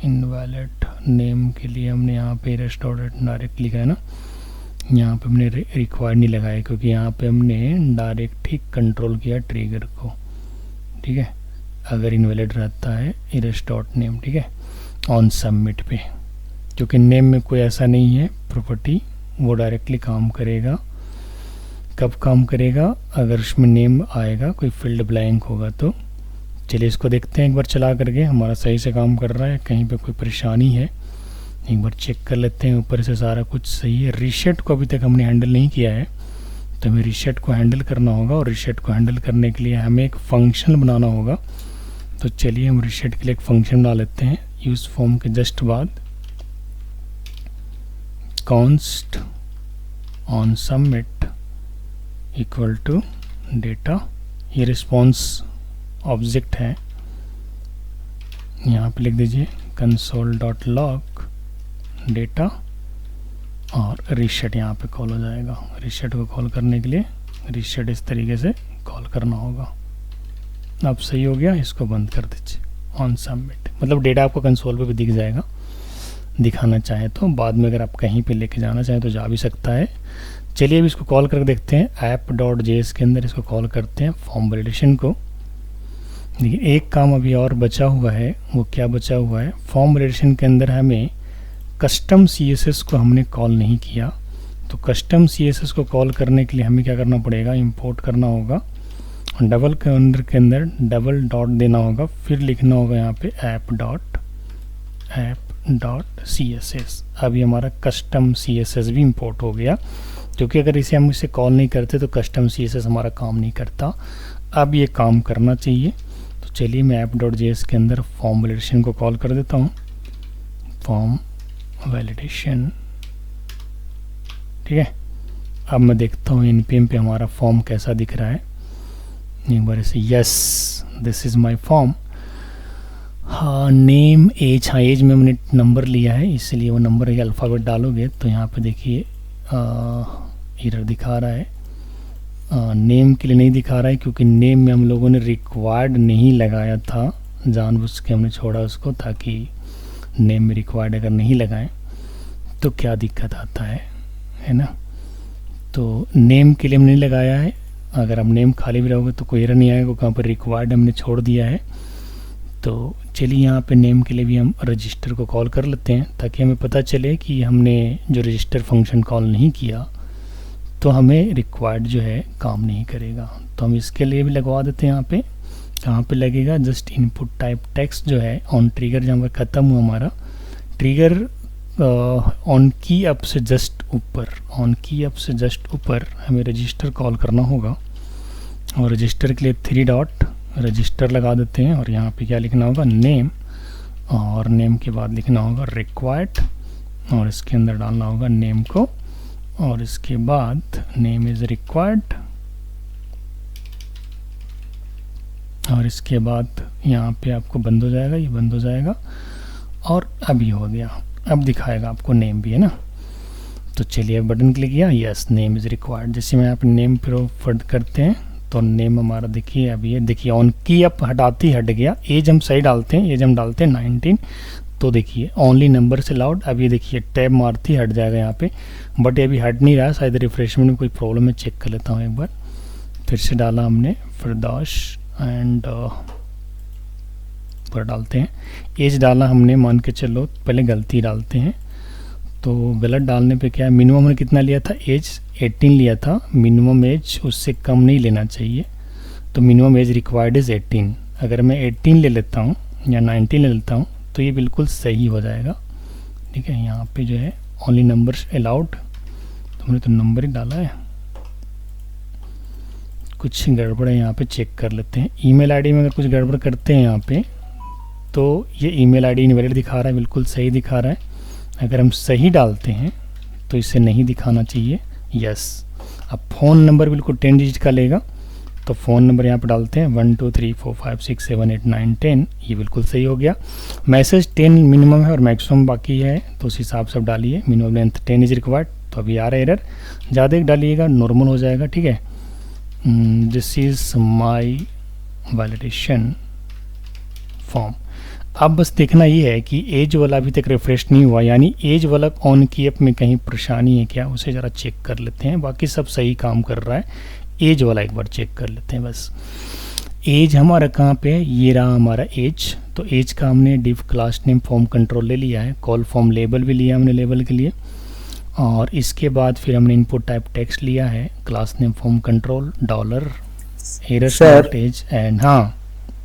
इनवैलिड नेम के लिए हमने यहाँ पे रेस्टोरेंट डायरेक्ट लिखा है ना, यहाँ पे हमने रिक्वायर्ड नहीं लगाया क्योंकि यहाँ पे हमने डायरेक्ट ही कंट्रोल किया ट्रिगर को, ठीक है। अगर इनवैलिड रहता है इरेस्टोर्ट नेम, ठीक है, ऑन सबमिट पे, क्योंकि नेम में कोई ऐसा नहीं है प्रॉपर्टी, वो डायरेक्टली काम करेगा। कब काम करेगा? अगर उसमें नेम आएगा, कोई फील्ड ब्लैंक होगा तो। चलिए इसको देखते हैं एक बार चला करके, हमारा सही से काम कर रहा है, कहीं पे कोई परेशानी है एक बार चेक कर लेते हैं। ऊपर से सारा कुछ सही है। रीसेट को अभी तक हमने हैंडल नहीं किया है, तो हमें रीसेट को हैंडल करना होगा, और रीसेट को हैंडल करने के लिए हमें एक फंक्शन बनाना होगा। तो चलिए हम रीसेट के लिए एक फंक्शन बना लेते हैं। यूज़ फॉर्म के जस्ट बाद const on submit equal to data, ये रिस्पॉन्स ऑब्जेक्ट है, यहाँ पे लिख दीजिए console.log डेटा, और रीसेट यहाँ पे कॉल हो जाएगा। रीसेट को कॉल करने के लिए रीसेट इस तरीके से कॉल करना होगा। अब सही हो गया, इसको बंद कर दीजिए ऑन सबमिट, मतलब डेटा आपको कंसोल पे भी दिख जाएगा, दिखाना चाहे तो। बाद में अगर आप कहीं पे लेके जाना चाहें तो जा भी सकता है। चलिए अब इसको कॉल करके देखते हैं। app.js के अंदर इसको कॉल करते हैं फॉर्म वैलिडेशन को। देखिए एक काम अभी और बचा हुआ है, वो क्या बचा हुआ है? फॉर्म वैलिडेशन के अंदर हमें कस्टम CSS को हमने कॉल नहीं किया, तो कस्टम CSS को कॉल करने के लिए हमें क्या करना पड़ेगा? इंपोर्ट करना होगा, डबल के अंदर डबल डॉट देना होगा, फिर लिखना होगा यहाँ पे app.css। अभी हमारा कस्टम CSS भी इंपोर्ट हो गया, क्योंकि अगर इसे हम इसे कॉल नहीं करते तो कस्टम CSS हमारा काम नहीं करता। अब ये काम करना चाहिए। तो चलिए मैं app.js के अंदर फॉर्म वैलिडेशन को कॉल कर देता हूँ, फॉर्म वैलिडेशन, ठीक है। अब मैं देखता हूँ npm पे हमारा फॉर्म कैसा दिख रहा है। एक बार ऐसे yes this is my form. हाँ नेम एज, हाँ एज में हमने नंबर लिया है, इसलिए वो नंबर या अल्फ़ाबेट डालोगे तो यहाँ पे देखिए एरर दिखा रहा है। नेम के लिए नहीं दिखा रहा है क्योंकि नेम में हम लोगों ने रिक्वायर्ड नहीं लगाया था, जानबूझ के हमने छोड़ा उसको, ताकि नेम में रिक्वायर्ड अगर नहीं लगाएं तो क्या दिक्कत आता है ना। तो नेम के लिए हमने नहीं लगाया है। अगर आप नेम खाली भी रहोगे तो कोई एरर नहीं आएगा, कहाँ पर रिक्वायर्ड हमने छोड़ दिया है। तो चलिए यहाँ पे नेम के लिए भी हम रजिस्टर को कॉल कर लेते हैं, ताकि हमें पता चले कि हमने जो रजिस्टर फंक्शन कॉल नहीं किया तो हमें रिक्वायर्ड जो है काम नहीं करेगा। तो हम इसके लिए भी लगवा देते हैं। यहाँ पे कहाँ पे लगेगा? जस्ट इनपुट टाइप टेक्स्ट जो है ऑन ट्रिगर, जहाँ पर ख़त्म हुआ हमारा ट्रिगर, ऑन की अप से जस्ट ऊपर, ऑन की अप से जस्ट ऊपर हमें रजिस्टर कॉल करना होगा। और रजिस्टर के लिए 3 डॉट रजिस्टर लगा देते हैं, और यहाँ पे क्या लिखना होगा? नेम, और नेम के बाद लिखना होगा रिक्वायर्ड, और इसके अंदर डालना होगा नेम को, और इसके बाद नेम इज़ रिक्वायर्ड, और इसके बाद यहाँ पे आपको बंद हो जाएगा, ये बंद हो जाएगा, और अब ये हो गया। अब दिखाएगा आपको नेम भी, है ना। तो चलिए बटन क्लिक किया, यस नेम इज़ रिक्वायर्ड। जैसे मैं यहाँ पे नेम प्रोवाइड करते हैं तो नेम हमारा देखिए, अब ये देखिए ऑन की अप हटाती हट गया। एज हम सही डालते हैं, एज हम डालते हैं 19, तो देखिए ओनली नंबर से लाउड। अब ये देखिए टैब मारती हट जाएगा यहाँ पे, बट ये अभी हट नहीं रहा है, शायद रिफ्रेशमेंट में कोई प्रॉब्लम है, चेक कर लेता हूँ एक बार। फिर से डाला हमने फिरदौश एंड पूरा डालते हैं। एज डाला हमने, मान के चलो पहले गलती डालते हैं, तो गलत डालने पे क्या है, मिनिमम हमने कितना लिया था, एज 18 लिया था, मिनिमम एज उससे कम नहीं लेना चाहिए, तो मिनिमम एज रिक्वायर्ड इज़ 18। अगर मैं 18 ले लेता हूँ या 19 ले लेता हूँ तो ये बिल्कुल सही हो जाएगा। ठीक है, यहाँ पे जो है ओनली नंबर्स अलाउड, तो हमने तो नंबर ही डाला है, कुछ गड़बड़ है यहाँ पे, चेक कर लेते हैं। ईमेल आईडी में अगर कुछ गड़बड़ करते हैं यहाँ पे तो ये ईमेल आईडी इनवैलिड दिखा रहा है, बिल्कुल सही दिखा रहा है। अगर हम सही डालते हैं तो इसे नहीं दिखाना चाहिए, यस। अब फ़ोन नंबर बिल्कुल 10 डिजिट का लेगा, तो फ़ोन नंबर यहाँ पर डालते हैं 1 2 3 4 5 6 7 8 9 10, ये बिल्कुल सही हो गया। मैसेज 10 मिनिमम है और मैक्सिमम बाकी है, तो उस हिसाब से डालिए। मिनिमम लेंथ 10 इज रिक्वायर्ड, तो अभी आ रहा है एरर, ज़्यादा डालिएगा नॉर्मल हो जाएगा। ठीक है, this is my validation form. अब बस देखना ये है कि एज वाला अभी तक रिफ्रेश नहीं हुआ, यानी एज वाला ऑन की ऐप में कहीं परेशानी है क्या, उसे ज़रा चेक कर लेते हैं। बाकी सब सही काम कर रहा है, एज वाला एक बार चेक कर लेते हैं बस। एज हमारा कहाँ पे है, ये रहा हमारा एज। तो एज का हमने div class name form control ले लिया है, कॉल फॉर्म लेबल भी लिया हमने लेबल के लिए, और इसके बाद फिर हमने इनपुट टाइप टेक्स्ट लिया है, class name form control dollar error dot age and, हाँ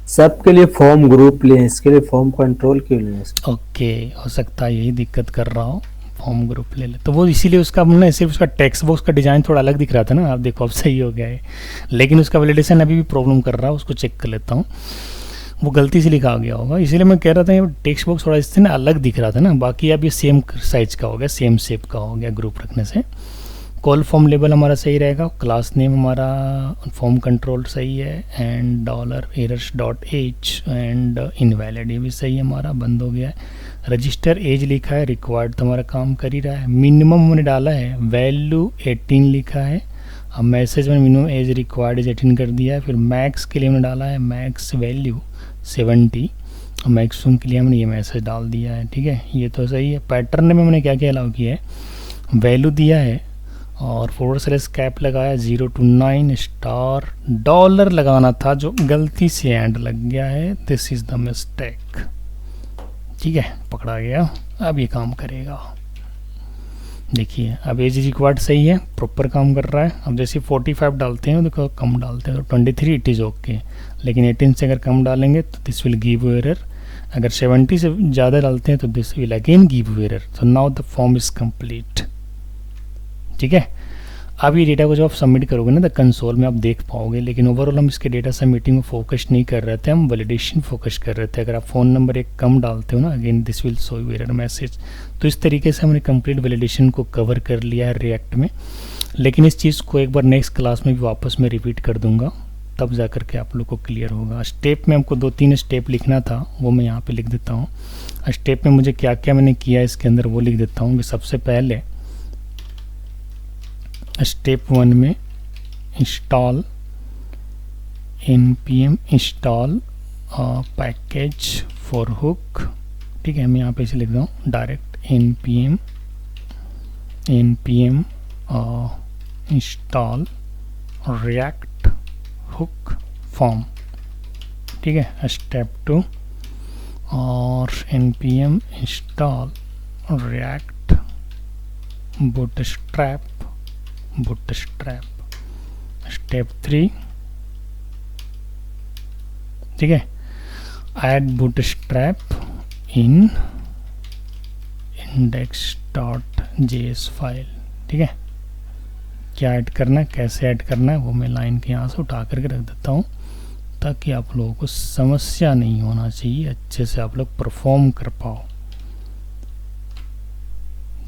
सबके लिए फॉर्म ग्रुप लें, इसके लिए फॉर्म कंट्रोल क्यों लें? ओके, हो सकता है यही दिक्कत कर रहा हो, फॉर्म ग्रुप ले ले, तो वो इसीलिए उसका हमने सिर्फ उसका टेक्स्ट बॉक्स का डिज़ाइन थोड़ा अलग दिख रहा था ना, आप देखो अब सही हो गया है, लेकिन उसका वैलिडेशन अभी भी प्रॉब्लम कर रहा है, उसको चेक कर लेता हूँ, वो गलती से लिखा गया होगा, इसीलिए मैं कह रहा था ये टेक्स्ट बॉक्स थोड़ा इससे ना अलग दिख रहा था ना, बाकी अब ये सेम साइज का हो गया, सेम शेप का हो गया ग्रुप रखने से। कॉल फॉर्म लेबल हमारा सही रहेगा, क्लास नेम हमारा फॉर्म कंट्रोल सही है, and dollar errors dot age and invalid ये भी सही है, हमारा बंद हो गया है। रजिस्टर एज लिखा है, रिक्वायर्ड तो हमारा काम कर ही रहा है। मिनिमम हमने डाला है, वैल्यू 18 लिखा है, अब मैसेज में मिनिमम एज रिक्वायर्ड इज 18 कर दिया है। फिर मैक्स के लिए हमने डाला है मैक्स वैल्यू 70, और मैक्सिमम के लिए हमने ये मैसेज डाल दिया है। ठीक है, ये तो सही है। पैटर्न में हमने क्या क्या अलाउ किया है, वैल्यू दिया है और / कैप लगाया 0 to 9 स्टार डॉलर लगाना था, जो गलती से एंड लग गया है, दिस इज़ द मिस्टेक। ठीक है, पकड़ा गया, अब ये काम करेगा। देखिए अब एज रिक्वायर्ड सही है, प्रॉपर काम कर रहा है। अब जैसे 45 डालते हैं तो कम डालते हैं तो 23 इट इज़ ओके, लेकिन 18 से अगर कम डालेंगे तो दिस विल गिव एरर। अगर 70 से ज़्यादा डालते हैं तो this will again give error. तो now the form is complete. ठीक है, अब ये डेटा को जब आप सबमिट करोगे ना तो कंसोल में आप देख पाओगे, लेकिन ओवरऑल हम इसके डेटा सबमिटिंग में फोकस नहीं कर रहे थे, हम वैलिडेशन फोकस कर रहे थे। अगर आप फ़ोन नंबर एक कम डालते हो ना, again this will show you error message. तो इस तरीके से हमने कंप्लीट वैलिडेशन को कवर कर लिया है रिएक्ट में, लेकिन इस चीज़ को एक बार नेक्स्ट क्लास में भी वापस में रिपीट कर दूंगा, तब जा कर के आप लोग को क्लियर होगा। स्टेप में हमको 2-3 स्टेप लिखना था, वो मैं यहाँ पर लिख देता हूँ। स्टेप में मुझे क्या क्या मैंने किया इसके अंदर वो लिख देता हूँ कि सबसे पहले स्टेप 1 में install npm install package for hook. ठीक है, मैं यहाँ पे इसे लिख रहा हूँ direct npm install react hook form. ठीक है, स्टेप 2 और npm install react bootstrap. Step 3, ठीक है, ऐड बूटस्ट्रैप इन index.js फाइल। ठीक है, क्या ऐड करना है, कैसे ऐड करना है, वो मैं लाइन के यहाँ से उठा करके रख देता हूँ, ताकि आप लोगों को समस्या नहीं होना चाहिए, अच्छे से आप लोग परफॉर्म कर पाओ।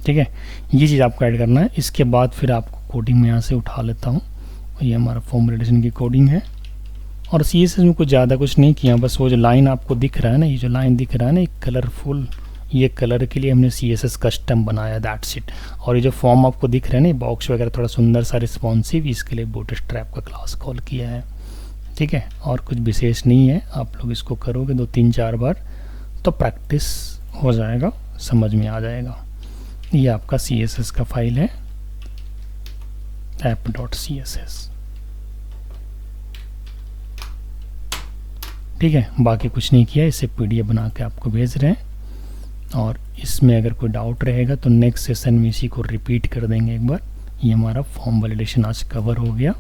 ठीक है, ये चीज़ आपको ऐड करना है। इसके बाद फिर आपको कोडिंग में यहाँ से उठा लेता हूँ, ये हमारा फॉर्म वैलिडेशन की कोडिंग है। और CSS में कुछ ज़्यादा कुछ नहीं किया, बस वो जो लाइन आपको दिख रहा है ना, ये जो लाइन दिख रहा है ना, एक कलरफुल, ये कलर के लिए हमने CSS कस्टम बनाया, दैट्स इट। और ये जो फॉर्म आपको दिख रहा है ना, बॉक्स वगैरह थोड़ा सुंदर सा रिस्पॉन्सिव, इसके लिए बूटस्ट्रैप का क्लास कॉल किया है। ठीक है, और कुछ विशेष नहीं है, आप लोग इसको करोगे 2-3-4 बार तो प्रैक्टिस हो जाएगा, समझ में आ जाएगा। ये आपका CSS का फाइल है app.css। ठीक है, बाकी कुछ नहीं किया, इसे PDF बना के आपको भेज रहे हैं। और इसमें अगर कोई डाउट रहेगा तो नेक्स्ट सेशन में इसी को रिपीट कर देंगे एक बार। ये हमारा फॉर्म वैलिडेशन आज कवर हो गया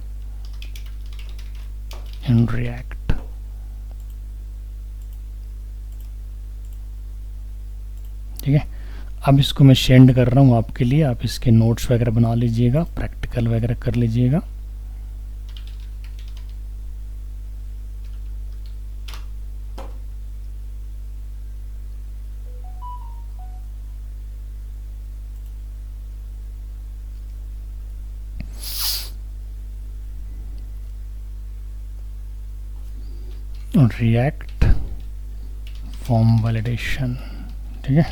इन रिएक्ट। ठीक है, अब इसको मैं सेंड कर रहा हूँ आपके लिए, आप इसके नोट्स वगैरह बना लीजिएगा, प्रैक्टिकल वगैरह कर लीजिएगा। रिएक्ट फॉर्म वैलिडेशन, ठीक है।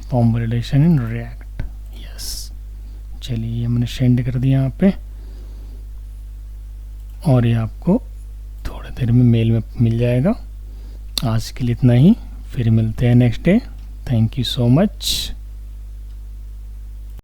Form validation in React, yes. चलिए ये मैंने सेंड कर दिया यहाँ पे, और ये आपको थोड़ी देर में मेल में मिल जाएगा। आज के लिए इतना ही, फिर मिलते हैं next day. Thank you so much.